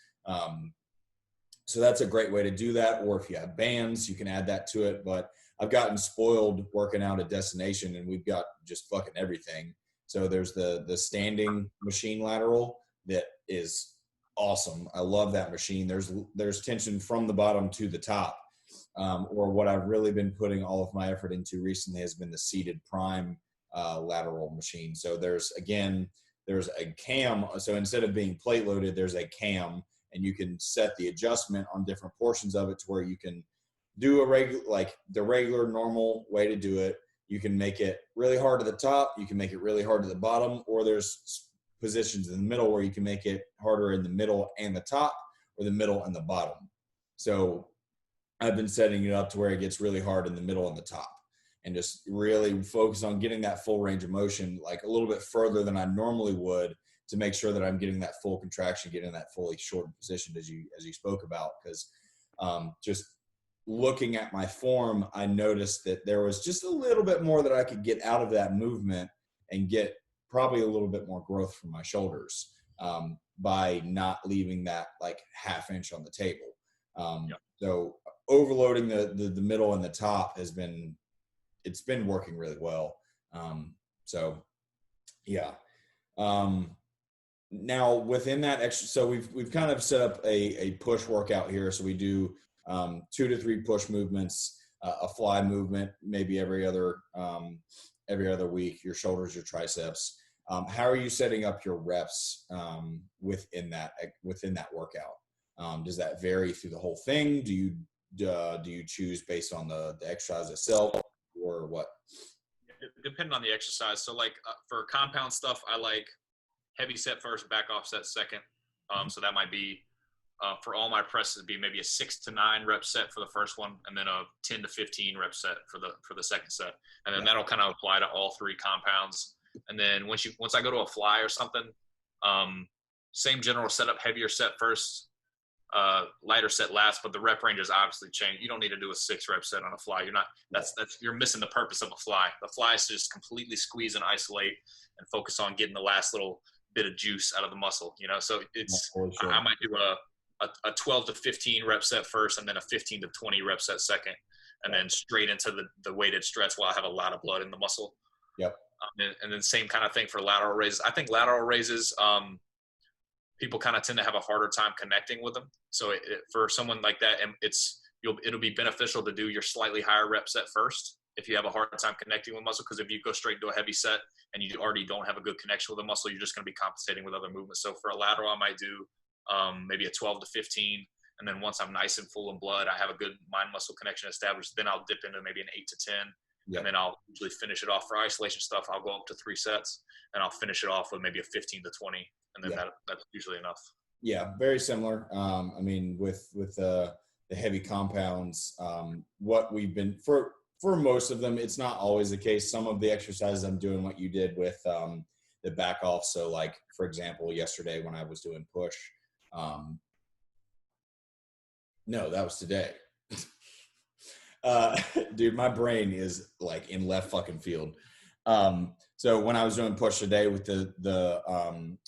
So that's a great way to do that. Or if you have bands, you can add that to it. But I've gotten spoiled working out at Destination, and we've got just fucking everything. So there's the standing machine lateral that is awesome. I love that machine. There's tension from the bottom to the top. Or what I've really been putting all of my effort into recently has been the seated prime lateral machine. So there's a cam. So instead of being plate loaded, there's a cam, and you can set the adjustment on different portions of it to where you can do the regular normal way to do it. You can make it really hard at the top. You can make it really hard at the bottom, or there's positions in the middle where you can make it harder in the middle and the top, or the middle and the bottom. So I've been setting it up to where it gets really hard in the middle and the top, and just really focus on getting that full range of motion, like a little bit further than I normally would, to make sure that I'm getting that full contraction, getting that fully shortened position as you spoke about. Because just looking at my form, I noticed that there was just a little bit more that I could get out of that movement and get probably a little bit more growth from my shoulders by not leaving that like half inch on the table. So overloading the middle and the top it's been working really well. So yeah. Now within that extra, so we've kind of set up a push workout here. So we do 2 to 3 push movements, a fly movement, maybe every other week, your shoulders, your triceps. How are you setting up your reps within that workout? Does that vary through the whole thing? Do you choose based on the exercise itself, or what? Depending on the exercise. So like for compound stuff, I like heavy set first, back off set second. So that might be for all my presses, be maybe a 6 to 9 rep set for the first one, and then a 10 to 15 rep set for the second set, and then that'll kind of apply to all 3 compounds. And then once I go to a fly or something, same general setup, heavier set first, lighter set last, but the rep ranges obviously change. You don't need to do a 6 rep set on a fly. You're missing the purpose of a fly. The fly is to just completely squeeze and isolate and focus on getting the last little bit of juice out of the muscle, so I might do a 12 to 15 rep set first, and then a 15 to 20 rep set second, and then straight into the weighted stretch while I have a lot of blood in the muscle. Yep. And then same kind of thing for lateral raises. I think lateral raises, people kind of tend to have a harder time connecting with them. So for someone like that, it'll be beneficial to do your slightly higher rep set first if you have a hard time connecting with muscle. Because if you go straight to a heavy set and you already don't have a good connection with the muscle, you're just going to be compensating with other movements. So for a lateral, I might do maybe a 12 to 15. And then once I'm nice and full in blood, I have a good mind muscle connection established, then I'll dip into maybe an 8 to 10. Yep. And then I'll usually finish it off for isolation stuff. I'll go up to 3 sets and I'll finish it off with maybe a 15 to 20. And then that's usually enough. Yeah, very similar. I mean, with the heavy compounds, what we've been for most of them, it's not always the case. Some of the exercises I'm doing what you did with the back off. So like, for example, yesterday when I was doing push, no, that was today. Dude, my brain is like in left fucking field. So when I was doing push today with the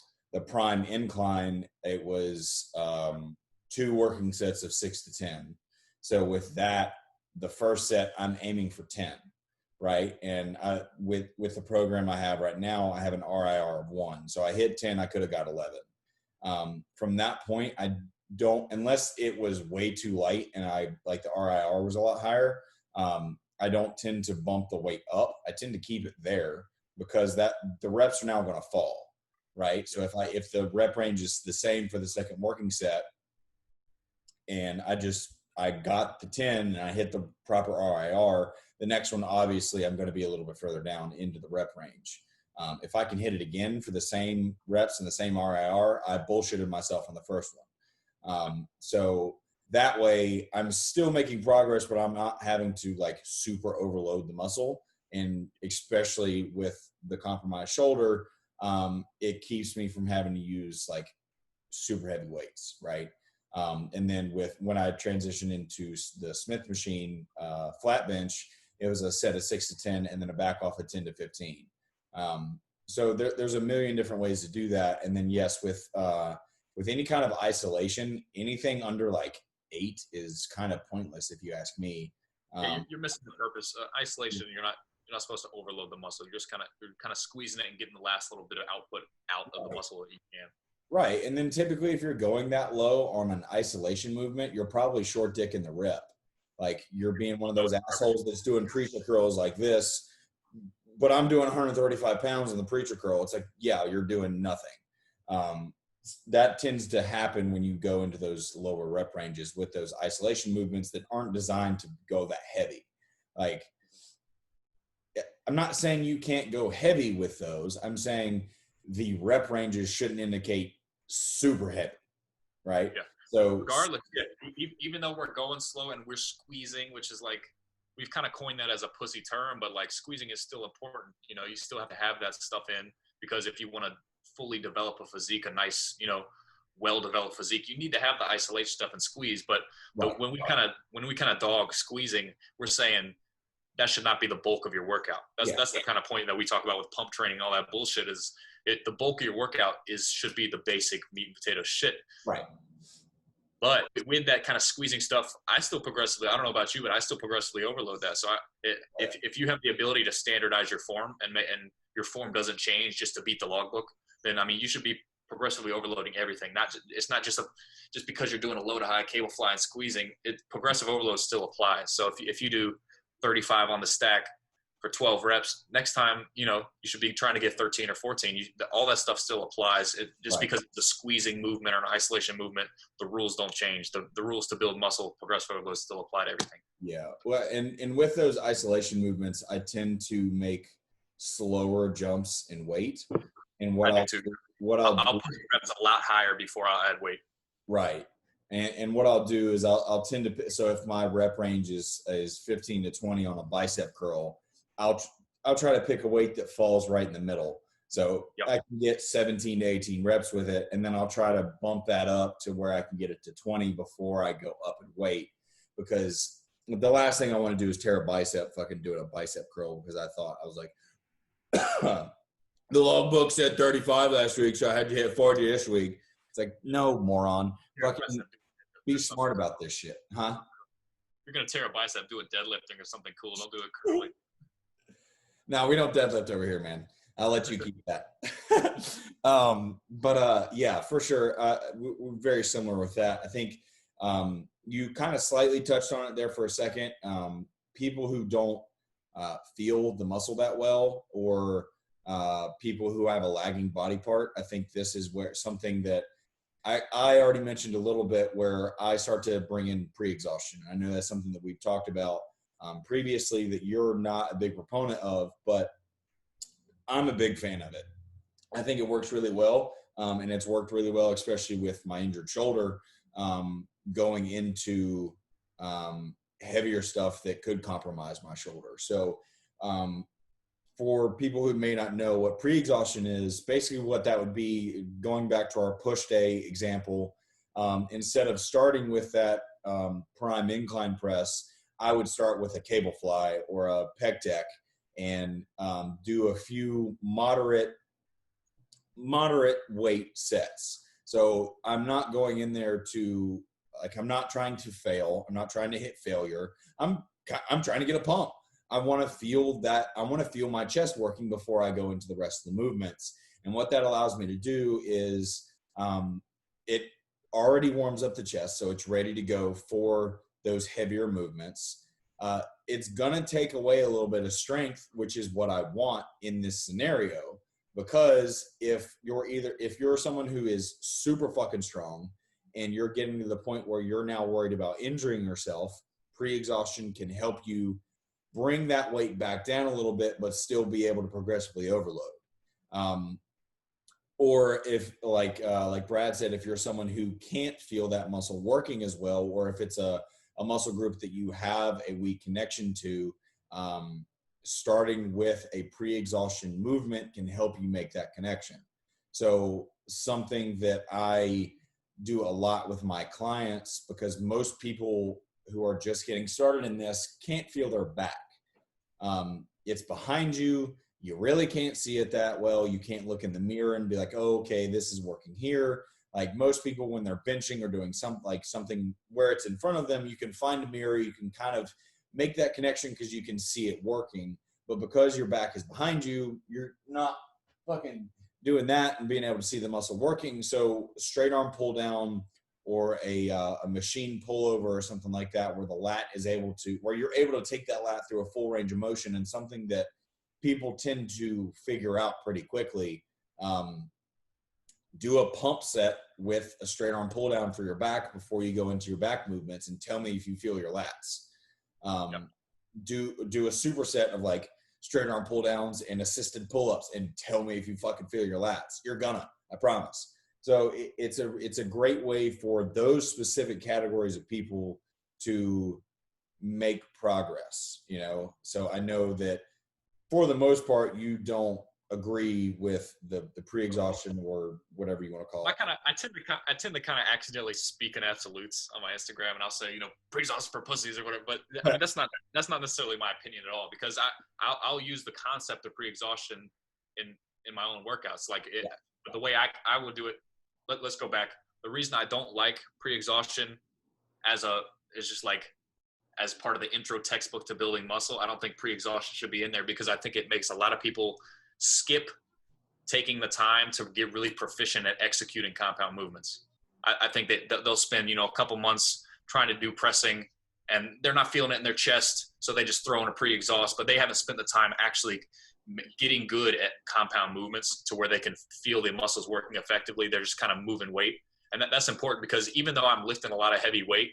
prime incline, it was 2 working sets of 6 to 10. So with that, the first set I'm aiming for 10, right? And with the program I have right now, I have an RIR of 1. So I hit 10, I could have got 11. From that point, I don't, unless it was way too light and I like the RIR was a lot higher, I don't tend to bump the weight up. I tend to keep it there because the reps are now going to fall, right? So if the rep range is the same for the second working set and I got the 10 and I hit the proper RIR, the next one, obviously I'm going to be a little bit further down into the rep range. If I can hit it again for the same reps and the same RIR, I bullshitted myself on the first one. So that way I'm still making progress, but I'm not having to like super overload the muscle. And especially with the compromised shoulder, it keeps me from having to use like super heavy weights. Right. And then when I transitioned into the Smith machine, flat bench, it was a set of 6 to 10 and then a back off of 10 to 15. So there's a million different ways to do that. And then yes, with any kind of isolation, anything under like 8 is kind of pointless if you ask me. You're missing the purpose. Isolation, you're not supposed to overload the muscle. You're kind of squeezing it and getting the last little bit of output out of the muscle that you can. Right. And then typically if you're going that low on an isolation movement, you're probably short dick in the rep. Like you're being one of those assholes that's doing preacher curls like this, but I'm doing 135 pounds in the preacher curl. It's like, yeah, you're doing nothing. That tends to happen when you go into those lower rep ranges with those isolation movements that aren't designed to go that heavy. Like, I'm not saying you can't go heavy with those. I'm saying the rep ranges shouldn't indicate super heavy, right? Yeah. So regardless, even though we're going slow and we're squeezing, which is like, we've kind of coined that as a pussy term, but like squeezing is still important. You know, you still have to have that stuff in, because if you want to fully develop a physique, a nice, well-developed physique, you need to have the isolation stuff and squeeze. But when we kind of dog squeezing, we're saying that should not be the bulk of your workout. That's the kind of point that we talk about with pump training, all that bullshit. Is the bulk of your workout should be the basic meat and potato shit. Right. But with that kind of squeezing stuff, I still progressively, I don't know about you, but I still progressively overload that. So if you have the ability to standardize your form and your form doesn't change just to beat the logbook, then I mean, you should be progressively overloading everything. It's not just because you're doing a low to high cable fly and squeezing. Progressive overload still applies. So if you do 35 on the stack for 12 reps, next time, you should be trying to get 13 or 14. All that stuff still applies. Because it's a squeezing movement or an isolation movement, the rules don't change. The rules to build muscle, progressive overload still apply to everything. Yeah. Well, and with those isolation movements, I tend to make slower jumps in weight. And I'll push reps a lot higher before I'll add weight. Right. And what I'll do is I'll tend to, so if my rep range is 15 to 20 on a bicep curl, I'll try to pick a weight that falls right in the middle. So I can get 17 to 18 reps with it. And then I'll try to bump that up to where I can get it to 20 before I go up in weight. Because the last thing I want to do is tear a bicep fucking doing a bicep curl, because I was like, the logbook said 35 last week, so I had to hit 40 this week. It's like, no, moron. Fucking be smart about this shit, huh? You're going to tear a bicep, do a deadlifting or something cool. Don't do it curling. No, we don't deadlift over here, man. I'll let you keep that. Yeah, for sure. We're very similar with that. I think you kind of slightly touched on it there for a second. People who don't feel the muscle that well, or people who have a lagging body part. I think this is where something that I already mentioned a little bit, where I start to bring in pre-exhaustion. I know that's something that we've talked about previously that you're not a big proponent of, but I'm a big fan of it. I think it works really well, and it's worked really well, especially with my injured shoulder, going into heavier stuff that could compromise my shoulder. So for people who may not know what pre-exhaustion is, basically what that would be, going back to our push day example, instead of starting with that prime incline press, I would start with a cable fly or a pec deck and do a few moderate weight sets. So I'm not going in there to, like, I'm not trying to fail. I'm not trying to hit failure. I'm trying to get a pump. I want to feel that. I want to feel my chest working before I go into the rest of the movements. And what that allows me to do is it already warms up the chest, so it's ready to go for those heavier movements. It's going to take away a little bit of strength, which is what I want in this scenario. Because if you're someone who is super fucking strong and you're getting to the point where you're now worried about injuring yourself, pre-exhaustion can help you bring that weight back down a little bit, but still be able to progressively overload. Or if, like Brad said, if you're someone who can't feel that muscle working as well, or if it's a muscle group that you have a weak connection to, starting with a pre-exhaustion movement can help you make that connection. So something that I do a lot with my clients, because most people who are just getting started in this can't feel their back. It's behind you. You really can't see it that well. You can't look in the mirror and be like, oh, okay, this is working here. Like most people, when they're benching or doing something where it's in front of them, you can find a mirror, you can kind of make that connection because you can see it working. But because your back is behind you, you're not fucking doing that and being able to see the muscle working. So straight arm pull down or a machine pullover or something like that, where the lat is where you're able to take that lat through a full range of motion, and something that people tend to figure out pretty quickly. Do a pump set with a straight arm pull down for your back before you go into your back movements, and tell me if you feel your lats. Do a superset of like straight arm pull downs and assisted pull-ups, and tell me if you fucking feel your lats. You're gonna, I promise. So it's a great way for those specific categories of people to make progress, you know? So I know that for the most part, you don't agree with the pre-exhaustion or whatever you want to call it. I tend to kind of accidentally speak in absolutes on my Instagram, and I'll say, pre-exhaustion for pussies or whatever. But I mean, that's not necessarily my opinion at all, because I'll use the concept of pre-exhaustion in my own workouts. Like it, but the way I would do it. Let's go back. The reason I don't like pre-exhaustion is just like as part of the intro textbook to building muscle. I don't think pre-exhaustion should be in there, because I think it makes a lot of people skip taking the time to get really proficient at executing compound movements. I think that they'll spend, a couple months trying to do pressing, and they're not feeling it in their chest, so they just throw in a pre-exhaust, but they haven't spent the time actually getting good at compound movements to where they can feel the muscles working effectively. They're just kind of moving weight. And that's important, because even though I'm lifting a lot of heavy weight,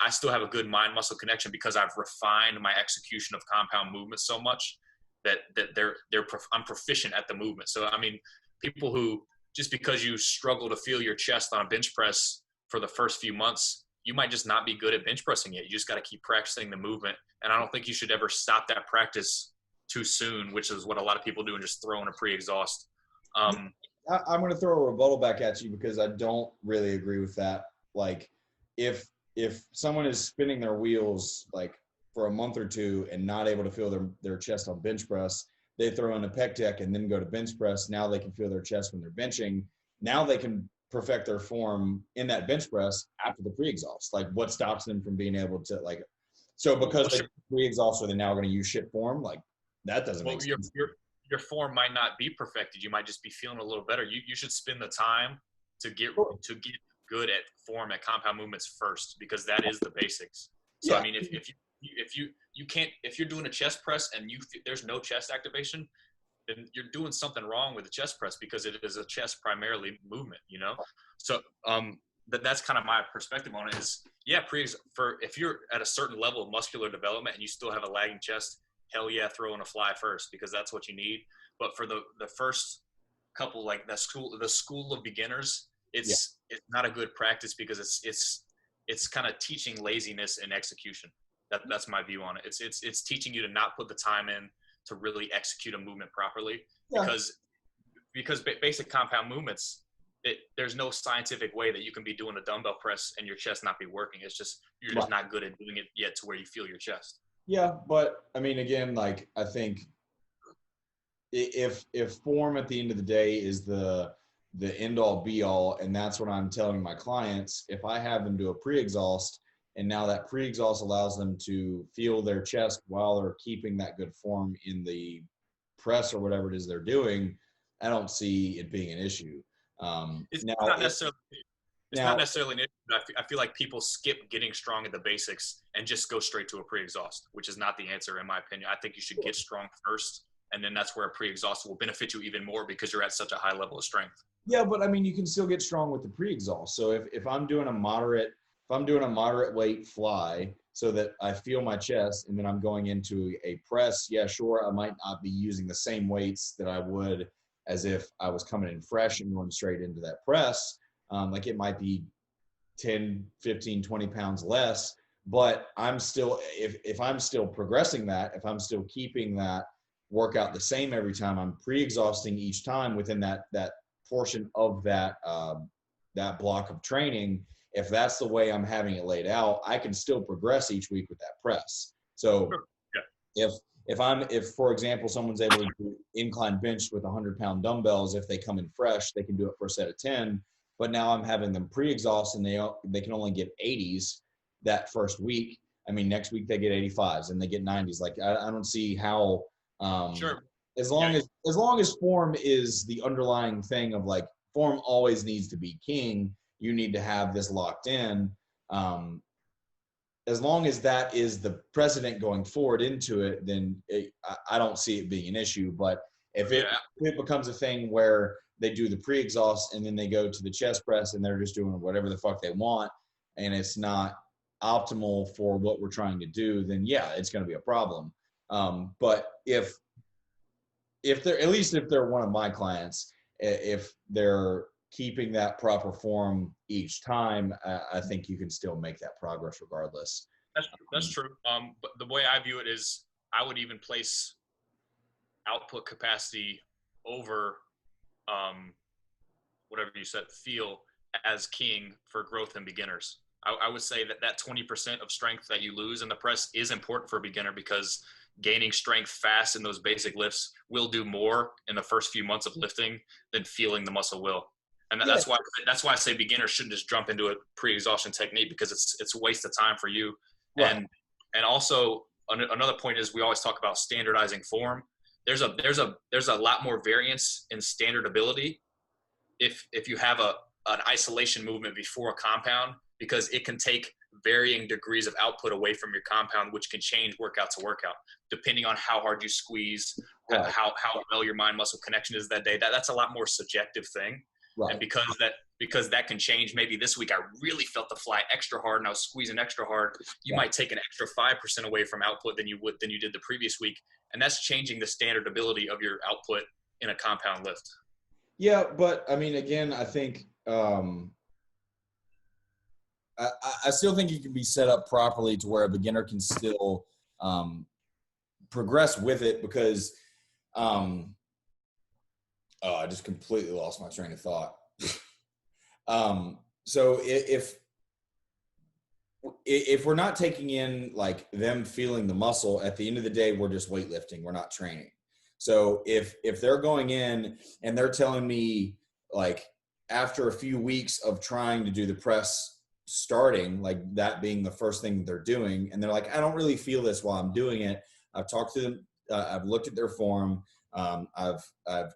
I still have a good mind muscle connection, because I've refined my execution of compound movements so much that I'm proficient at the movement. So, I mean, people who, just because you struggle to feel your chest on a bench press for the first few months, you might just not be good at bench pressing yet. You just got to keep practicing the movement. And I don't think you should ever stop that practice too soon, which is what a lot of people do, and just throw in a pre-exhaust. I'm going to throw a rebuttal back at you, because I don't really agree with that. Like if someone is spinning their wheels like for a month or two and not able to feel their chest on bench press, they throw in a pec deck and then go to bench press. Now they can feel their chest when they're benching. Now they can perfect their form in that bench press after the pre-exhaust. Like, what stops them from being able to, so because they pre-exhaust, are they now going to use shit form? Like, that doesn't make sense. your form might not be perfected. You might just be feeling a little better. You should spend the time to get good at form at compound movements first, because that is the basics. So Yeah. I mean, if you can't, if you're doing a chest press and there's no chest activation, then you're doing something wrong with the chest press, because it is a chest primarily movement, you know? So that's kind of my perspective on it is, yeah, if you're at a certain level of muscular development and you still have a lagging chest, hell yeah, throw in a fly first, because that's what you need. But for the first couple, like the school of beginners, it's not a good practice, because it's kind of teaching laziness and execution. That's my view on it. It's teaching you to not put the time in to really execute a movement properly, because basic compound movements, there's no scientific way that you can be doing a dumbbell press and your chest not be working. It's just you're just not good at doing it yet to where you feel your chest. Yeah, but I mean, again, like I think if form at the end of the day is the end all be all, and that's what I'm telling my clients, if I have them do a pre-exhaust, and now that pre-exhaust allows them to feel their chest while they're keeping that good form in the press or whatever it is they're doing, I don't see it being an issue. It's not necessarily an issue, but I feel like people skip getting strong at the basics and just go straight to a pre-exhaust, which is not the answer in my opinion. I think you should get strong first, and then that's where a pre-exhaust will benefit you even more, because you're at such a high level of strength. Yeah, but I mean, you can still get strong with the pre-exhaust. So if I'm doing a moderate weight fly so that I feel my chest, and then I'm going into a press, yeah, sure, I might not be using the same weights that I would as if I was coming in fresh and going straight into that press. Like it might be 10, 15, 20 pounds less, but I'm still, if I'm still progressing that, if I'm still keeping that workout the same every time, I'm pre-exhausting each time within that portion of that block of training. If that's the way I'm having it laid out, I can still progress each week with that press. So if for example, someone's able to do incline bench with 100-pound dumbbells, if they come in fresh, they can do it for a set of 10. But now I'm having them pre-exhaust, and they can only get 80s that first week. I mean, next week they get 85s and they get 90s. Like I don't see how. As long as form is the underlying thing of like form always needs to be king. You need to have this locked in. As long as that is the precedent going forward into it, then I don't see it being an issue. But if it becomes a thing where they do the pre-exhaust and then they go to the chest press and they're just doing whatever the fuck they want, and it's not optimal for what we're trying to do, then yeah, it's going to be a problem. But if they're, at least if they're one of my clients, if they're keeping that proper form each time, I think you can still make that progress regardless. That's true. But the way I view it is, I would even place output capacity over whatever you said, feel, as king for growth in beginners. I would say that 20% of strength that you lose in the press is important for a beginner, because gaining strength fast in those basic lifts will do more in the first few months of lifting than feeling the muscle will. And that's why I say beginners shouldn't just jump into a pre-exhaustion technique, because it's a waste of time for you. Right. And also another point is, we always talk about standardizing form. There's a lot more variance in standard ability if you have an isolation movement before a compound, because it can take varying degrees of output away from your compound, which can change workout to workout, depending on how hard you squeeze, right, how well your mind muscle connection is that day. That's a lot more subjective thing. Right. And because that can change. Maybe this week I really felt the fly extra hard and I was squeezing extra hard. You might take an extra 5% away from output than you did the previous week. And that's changing the standard ability of your output in a compound lift. Yeah, but I mean, again, I think I still think it can be set up properly to where a beginner can still progress with it, because I just completely lost my train of thought. So if we're not taking in like them feeling the muscle, at the end of the day, we're just weightlifting. We're not training. So if they're going in and they're telling me, like, after a few weeks of trying to do the press, starting like that being the first thing they're doing, and they're like, I don't really feel this while I'm doing it. I've talked to them. I've looked at their form. I've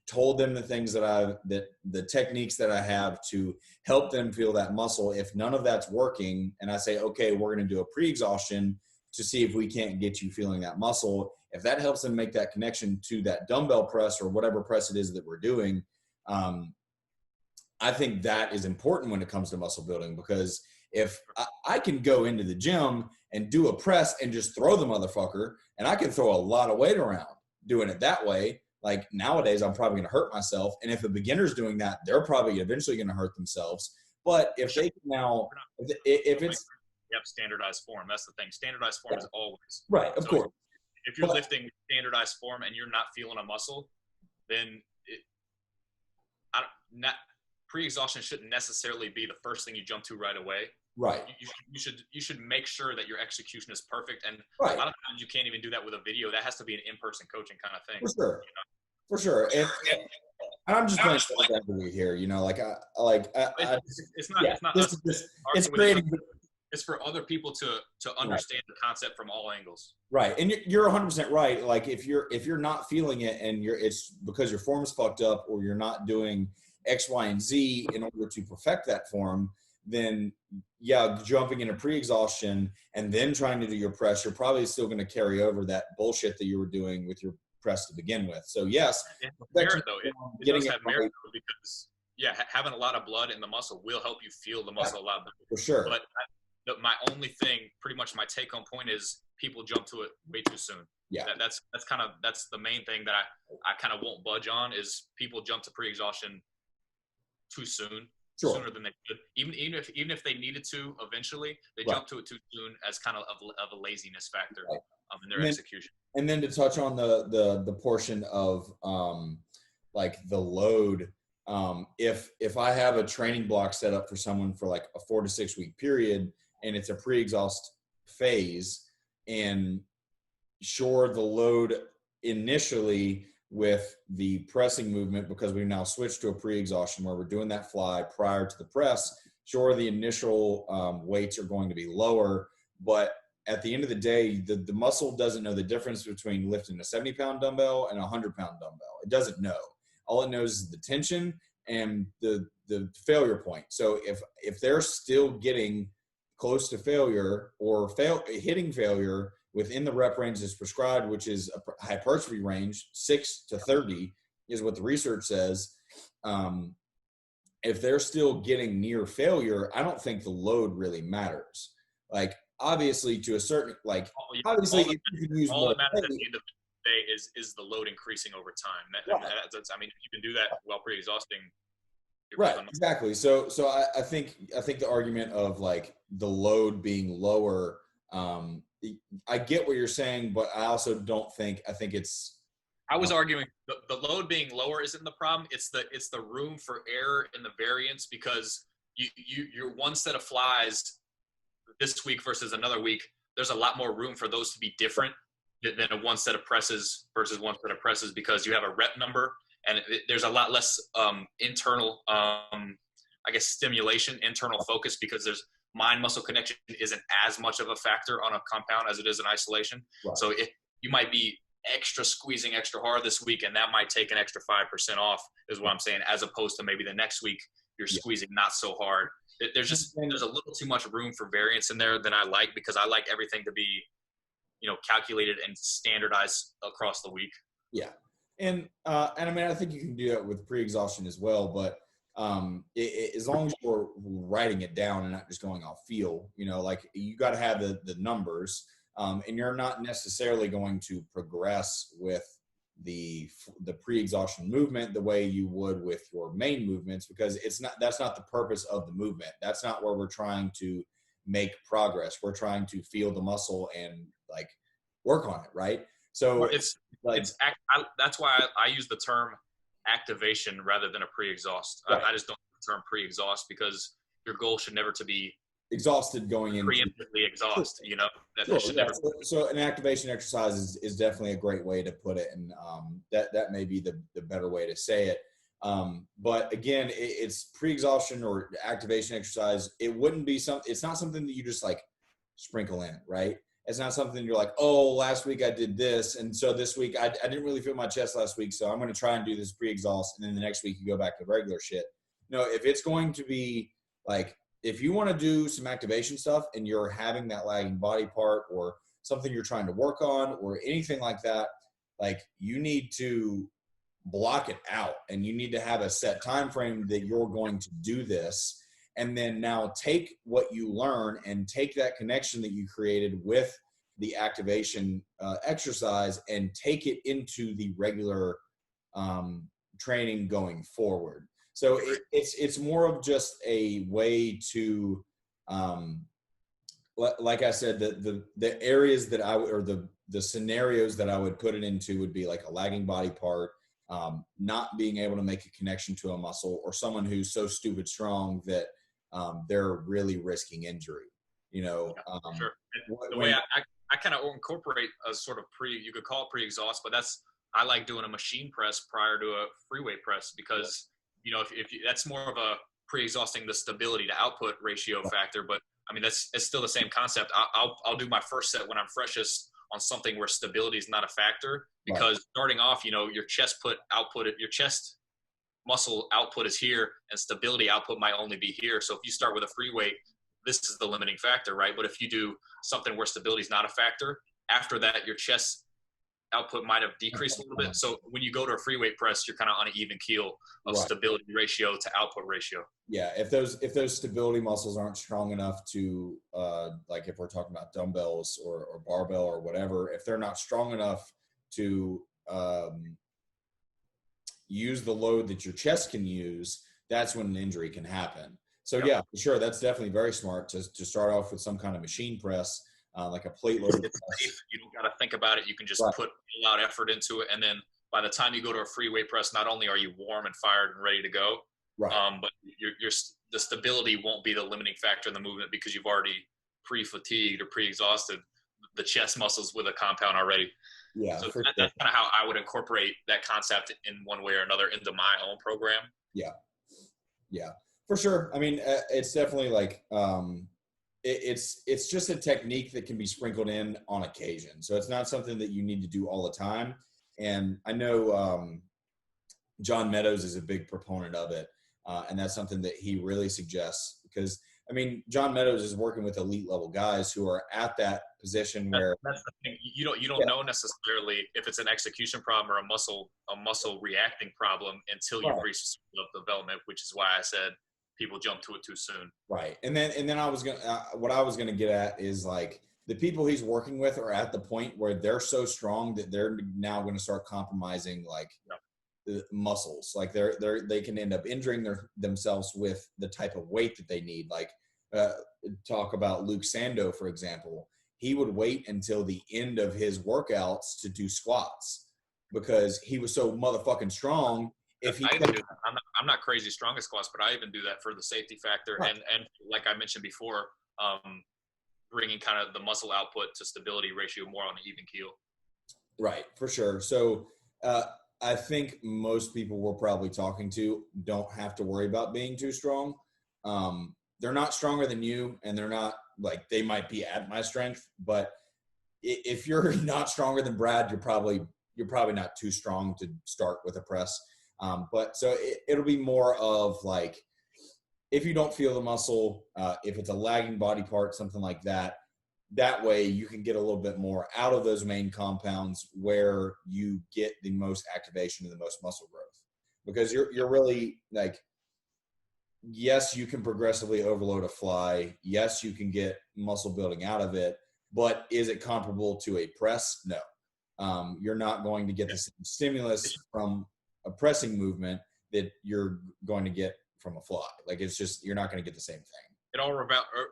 told them the things that the techniques that I have to help them feel that muscle. If none of that's working, and I say, okay, we're going to do a pre-exhaustion to see if we can't get you feeling that muscle. If that helps them make that connection to that dumbbell press or whatever press it is that we're doing, I think that is important when it comes to muscle building, because if I can go into the gym and do a press and just throw the motherfucker, and I can throw a lot of weight around doing it that way. Like nowadays, I'm probably going to hurt myself. And if a beginner's doing that, they're probably eventually going to hurt themselves. But if they can now, if it's, you have standardized form, that's the thing. Standardized form is always right. Of course. If you're lifting standardized form and you're not feeling a muscle, then pre-exhaustion shouldn't necessarily be the first thing you jump to right away. Right. You should make sure that your execution is perfect. And right. A lot of times you can't even do that with a video. That has to be an in-person coaching kind of thing. For sure. You know? For sure. And I'm just playing devil's here, you know, it's not it's creating. It's for other people to understand the concept from all angles. Right. And you're 100% right. Like if you're not feeling it and it's because your form is fucked up or you're not doing X, Y, and Z in order to perfect that form, then yeah, jumping into pre-exhaustion and then trying to do your press, you're probably still going to carry over that bullshit that you were doing with your press to begin with. So yes, merit, though. It does have merit because having a lot of blood in the muscle will help you feel the muscle a lot better. For sure. But my only thing, pretty much my take-home point is people jump to it way too soon. Yeah. That's the main thing that I kind of won't budge on is people jump to pre-exhaustion too soon. Sure. Sooner than they could. Even if they needed to eventually, they jump to it too soon as kind of a laziness factor in their execution. And then to touch on the portion of like the load, if I have a training block set up for someone for like a 4 to 6 week period and it's a pre-exhaust phase, and sure, the load initially with the pressing movement, because we've now switched to a pre-exhaustion where we're doing that fly prior to the press, sure, the initial weights are going to be lower, but at the end of the day, the muscle doesn't know the difference between lifting a 70-pound dumbbell and a 100-pound dumbbell. It doesn't know. All it knows is the tension and the failure point. So if they're still getting close to failure or hitting failure within the rep range that's prescribed, which is a hypertrophy range, 6 to 30 is what the research says. If they're still getting near failure, I don't think the load really matters. Like, obviously, to a certain, like, obviously, all that matters at the end of the day is the load increasing over time. I mean, if you can do that while pre-exhausting. Right, exactly. So I think the argument of like the load being lower, I get what you're saying, but I also don't think, I think it's. I was arguing the load being lower isn't the problem. It's the room for error in the variance, because you're one set of flies this week versus another week. There's a lot more room for those to be different than a one set of presses versus one set of presses, because you have a rep number and there's a lot less internal, stimulation, internal focus, because there's mind-muscle connection isn't as much of a factor on a compound as it is in isolation. Right. So you might be squeezing extra hard this week, and that might take an extra 5% off, is what I'm saying, as opposed to maybe the next week you're squeezing not so hard. There's a little too much room for variance in there than I like, because I like everything to be, calculated and standardized across the week. Yeah. And I mean, I think you can do that with pre-exhaustion as well, but as long as you're writing it down and not just going off feel, like you got to have the numbers, and you're not necessarily going to progress with the pre-exhaustion movement the way you would with your main movements, because that's not the purpose of the movement. That's not where we're trying to make progress. We're trying to feel the muscle and like work on it. Right. So that's why I use the term activation rather than a pre-exhaust. Right. I just don't use the term pre-exhaust, because your goal should never to be exhausted going in. Preemptively exhaust, So an activation exercise is definitely a great way to put it. And that may be the better way to say it. But again, it's pre-exhaustion or activation exercise. It wouldn't be it's not something that you just like sprinkle in, right? It's not something you're like, oh, last week I did this, and so this week I didn't really feel my chest last week, so I'm going to try and do this pre-exhaust, and then the next week you go back to regular shit. No, if it's going to be like, if you want to do some activation stuff and you're having that lagging body part or something you're trying to work on or anything like that, like you need to block it out and you need to have a set time frame that you're going to do this. And then now take what you learn and take that connection that you created with the activation exercise and take it into the regular training going forward. So it's more of just a way to, like I said, the areas that I would, or the scenarios that I would put it into would be like a lagging body part, not being able to make a connection to a muscle, or someone who's so stupid strong that they're really risking injury. You know, sure. The way I kind of incorporate a sort of you could call it pre-exhaust, but I like doing a machine press prior to a free weight press because, you know, if you, that's more of a pre-exhausting the stability to output ratio factor. But I mean, it's still the same concept. I'll do my first set when I'm freshest on something where stability is not a factor, because starting off, you know, your chest muscle output is here and stability output might only be here. So if you start with a free weight, this is the limiting factor, right? But if you do something where stability is not a factor, after that, your chest output might have decreased a little bit. So when you go to a free weight press, you're kind of on an even keel of stability ratio to output ratio. Yeah, if those stability muscles aren't strong enough to, like if we're talking about dumbbells or barbell or whatever, if they're not strong enough to use the load that your chest can use, that's when an injury can happen. So yeah, for sure, that's definitely very smart to start off with some kind of machine press, like a plate loaded press. You don't got to think about it. You can just put a lot of effort into it, and then by the time you go to a free weight press, not only are you warm and fired and ready to go, but the stability won't be the limiting factor in the movement because you've already pre-fatigued or pre-exhausted the chest muscles with a compound already. Yeah, so that's kind of how I would incorporate that concept in one way or another into my own program. Yeah, for sure. I mean, it's definitely like it's just a technique that can be sprinkled in on occasion. So it's not something that you need to do all the time. And I know John Meadows is a big proponent of it, and that's something that he really suggests because. I mean, John Meadows is working with elite level guys who are at that position where that's the thing. You don't know necessarily if it's an execution problem or a muscle reacting problem until you've reached a certain level of development, which is why I said people jump to it too soon. Right. And then what I was gonna get at is like the people he's working with are at the point where they're so strong that they're now going to start compromising like the muscles. Like they can end up injuring themselves with the type of weight that they need. Like talk about Luke Sando, for example. He would wait until the end of his workouts to do squats because he was so motherfucking strong. I'm not crazy strong at squats, but I even do that for the safety factor. And like I mentioned before, bringing kind of the muscle output to stability ratio more on an even keel. Right, for sure. So I think most people we're probably talking to don't have to worry about being too strong. They're not stronger than you, and they're not like they might be at my strength. But if you're not stronger than Brad, you're probably not too strong to start with a press. But so it'll be more of like if you don't feel the muscle, if it's a lagging body part, something like that. That way you can get a little bit more out of those main compounds where you get the most activation and the most muscle growth. Because you're really like, yes, you can progressively overload a fly. Yes, you can get muscle building out of it. But is it comparable to a press? No. You're not going to get the same stimulus from a pressing movement that you're going to get from a fly. Like it's just, you're not going to get the same thing. It all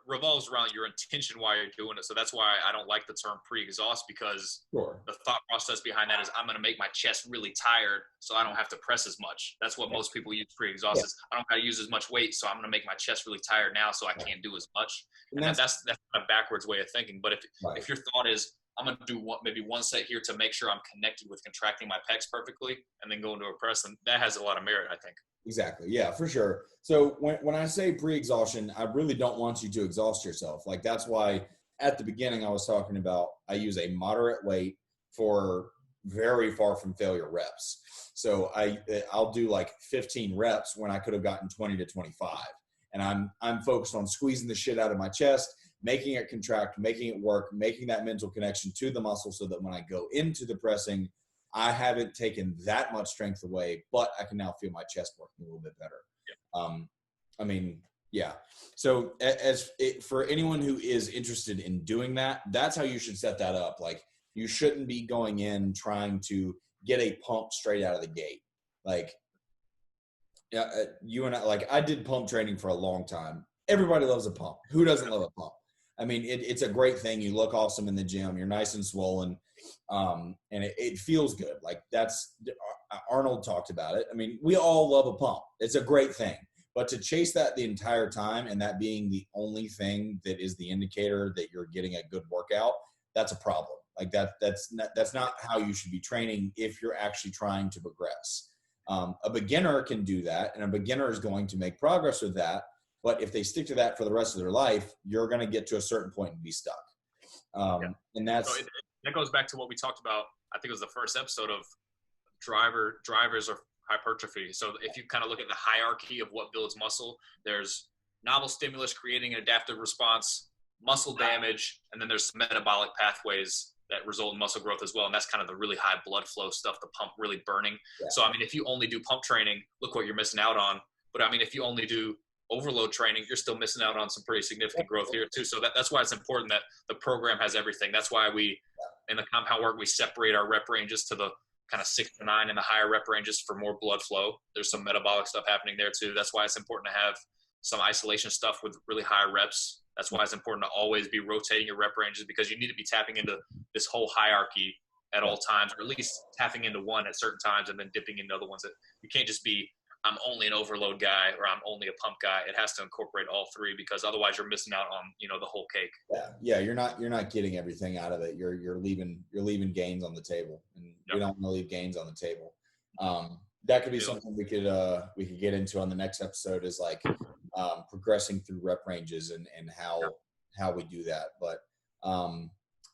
revolves around your intention while you're doing it. So that's why I don't like the term pre-exhaust, because the thought process behind that is I'm going to make my chest really tired so I don't have to press as much. That's what most people use pre-exhaust is I don't got to use as much weight, so I'm going to make my chest really tired now so I can't do as much. And that's a backwards way of thinking. But if your thought is I'm going to do maybe one set here to make sure I'm connected with contracting my pecs perfectly and then go into a press, and that has a lot of merit, I think. Exactly. Yeah, for sure. So when I say pre-exhaustion, I really don't want you to exhaust yourself. Like that's why at the beginning, I was talking about I use a moderate weight for very far from failure reps. So I'll do like 15 reps when I could have gotten 20 to 25. And I'm focused on squeezing the shit out of my chest, making it contract, making it work, making that mental connection to the muscle so that when I go into the pressing, I haven't taken that much strength away, but I can now feel my chest working a little bit better. I mean, yeah. So for anyone who is interested in doing that, that's how you should set that up. Like, you shouldn't be going in trying to get a pump straight out of the gate. Like, yeah, you and I, like, I did pump training for a long time. Everybody loves a pump. Who doesn't love a pump? I mean, it's a great thing. You look awesome in the gym. You're nice and swollen. And it feels good. Like, that's Arnold talked about it. I mean, we all love a pump. It's a great thing. But to chase that the entire time and that being the only thing that is the indicator that you're getting a good workout, that's a problem. Like, that's not how you should be training if you're actually trying to progress. A beginner can do that, and a beginner is going to make progress with that. But if they stick to that for the rest of their life, you're going to get to a certain point and be stuck. And that's so that goes back to what we talked about. I think it was the first episode of drivers of hypertrophy. So if you kind of look at the hierarchy of what builds muscle, there's novel stimulus creating an adaptive response, muscle damage, and then there's metabolic pathways that result in muscle growth as well. And that's kind of the really high blood flow stuff, the pump really burning. Yeah. So, I mean, if you only do pump training, look what you're missing out on. But I mean, if you only do overload training, you're still missing out on some pretty significant growth here too. So that's why it's important that the program has everything. That's why we, in the compound work, we separate our rep ranges to the kind of 6 to 9 and the higher rep ranges for more blood flow. There's some metabolic stuff happening there too. That's why it's important to have some isolation stuff with really high reps. That's why it's important to always be rotating your rep ranges, because you need to be tapping into this whole hierarchy at all times, or at least tapping into one at certain times and then dipping into other ones. That you can't just be, I'm only an overload guy or I'm only a pump guy. It has to incorporate all three, because otherwise you're missing out on, the whole cake. Yeah. You're not getting everything out of it. You're leaving gains on the table, and we don't want to leave gains on the table. That could be something we could get into on the next episode, is like progressing through rep ranges and how we do that. But I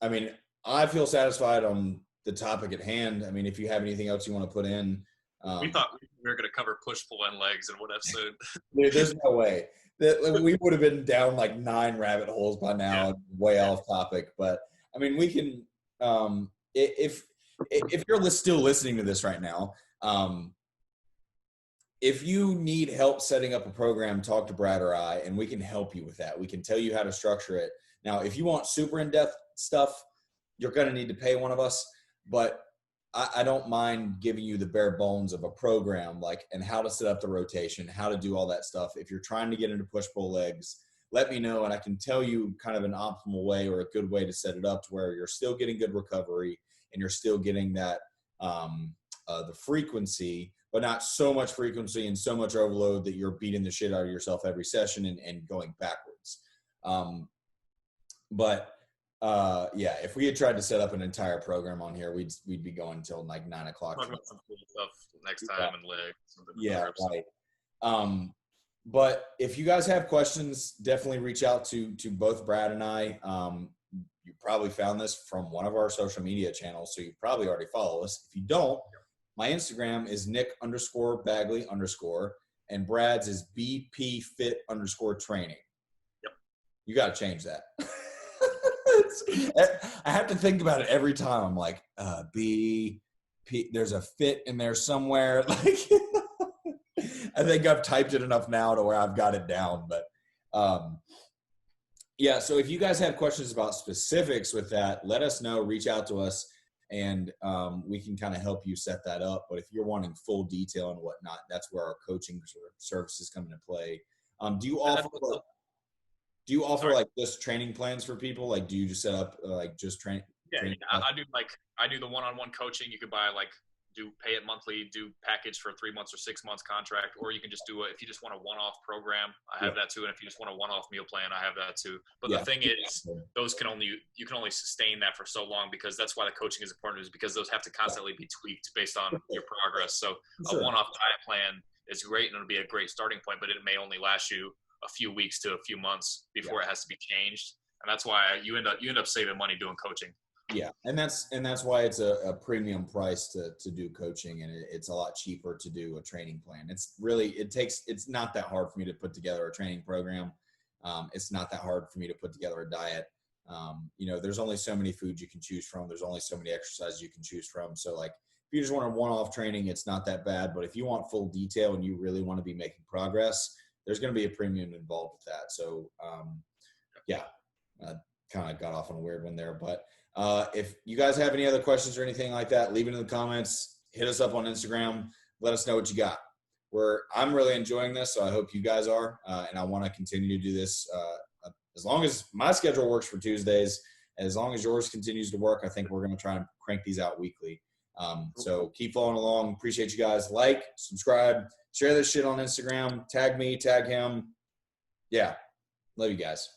mean, I feel satisfied on the topic at hand. I mean, if you have anything else you want to put in. We thought we were going to cover push, pull, and legs in one episode. Dude, there's no way. We would have been down like 9 rabbit holes by now, way off topic. But I mean, we can, if you're still listening to this right now, if you need help setting up a program, talk to Brad or I, and we can help you with that. We can tell you how to structure it. Now, if you want super in-depth stuff, you're going to need to pay one of us, but I don't mind giving you the bare bones of a program, like, and how to set up the rotation, how to do all that stuff. If you're trying to get into push pull legs, let me know, and I can tell you kind of an optimal way or a good way to set it up to where you're still getting good recovery and you're still getting that the frequency, but not so much frequency and so much overload that you're beating the shit out of yourself every session and going backwards. Yeah, if we had tried to set up an entire program on here, we'd be going until like 9 o'clock. Talk about some cool stuff next time and legs. Yeah, right. But if you guys have questions, definitely reach out to both Brad and I. You probably found this from one of our social media channels, so you probably already follow us. If you don't, my Instagram is Nick_Bagley_, and Brad's is BPFit_training. Yep. You got to change that. I have to think about it every time. I'm like, there's a fit in there somewhere. Like, I think I've typed it enough now to where I've got it down. But yeah, so if you guys have questions about specifics with that, let us know. Reach out to us, and we can kind of help you set that up. But if you're wanting full detail and whatnot, that's where our coaching services come into play. Do you offer like just training plans for people? Like, do you just set up like just train? Yeah, I do the one-on-one coaching. You could buy pay it monthly, do package for 3 months or 6 months contract, or you can just do it if you just want a one-off program. I have that too, and if you just want a one-off meal plan, I have that too. But the thing is, you can only sustain that for so long, because that's why the coaching is important, is because those have to constantly be tweaked based on your progress. So a one-off diet plan is great, and it'll be a great starting point, but it may only last you a few weeks to a few months before it has to be changed. and that's why you end up saving money doing coaching. Yeah, and that's why it's a premium price to do coaching, and it's a lot cheaper to do a training plan. It's not that hard for me to put together a training program. It's not that hard for me to put together a diet. There's only so many foods you can choose from. There's only so many exercises you can choose from. So like, if you just want a one-off training, it's not that bad. But if you want full detail and you really want to be making progress, there's going to be a premium involved with that. So kind of got off on a weird one there. But if you guys have any other questions or anything like that, leave it in the comments. Hit us up on Instagram. Let us know what you got. I'm really enjoying this, so I hope you guys are. And I want to continue to do this as long as my schedule works for Tuesdays. As long as yours continues to work, I think we're going to try and crank these out weekly. So keep following along. Appreciate you guys. Like, subscribe, share this shit on Instagram. Tag me, tag him. Yeah. Love you guys.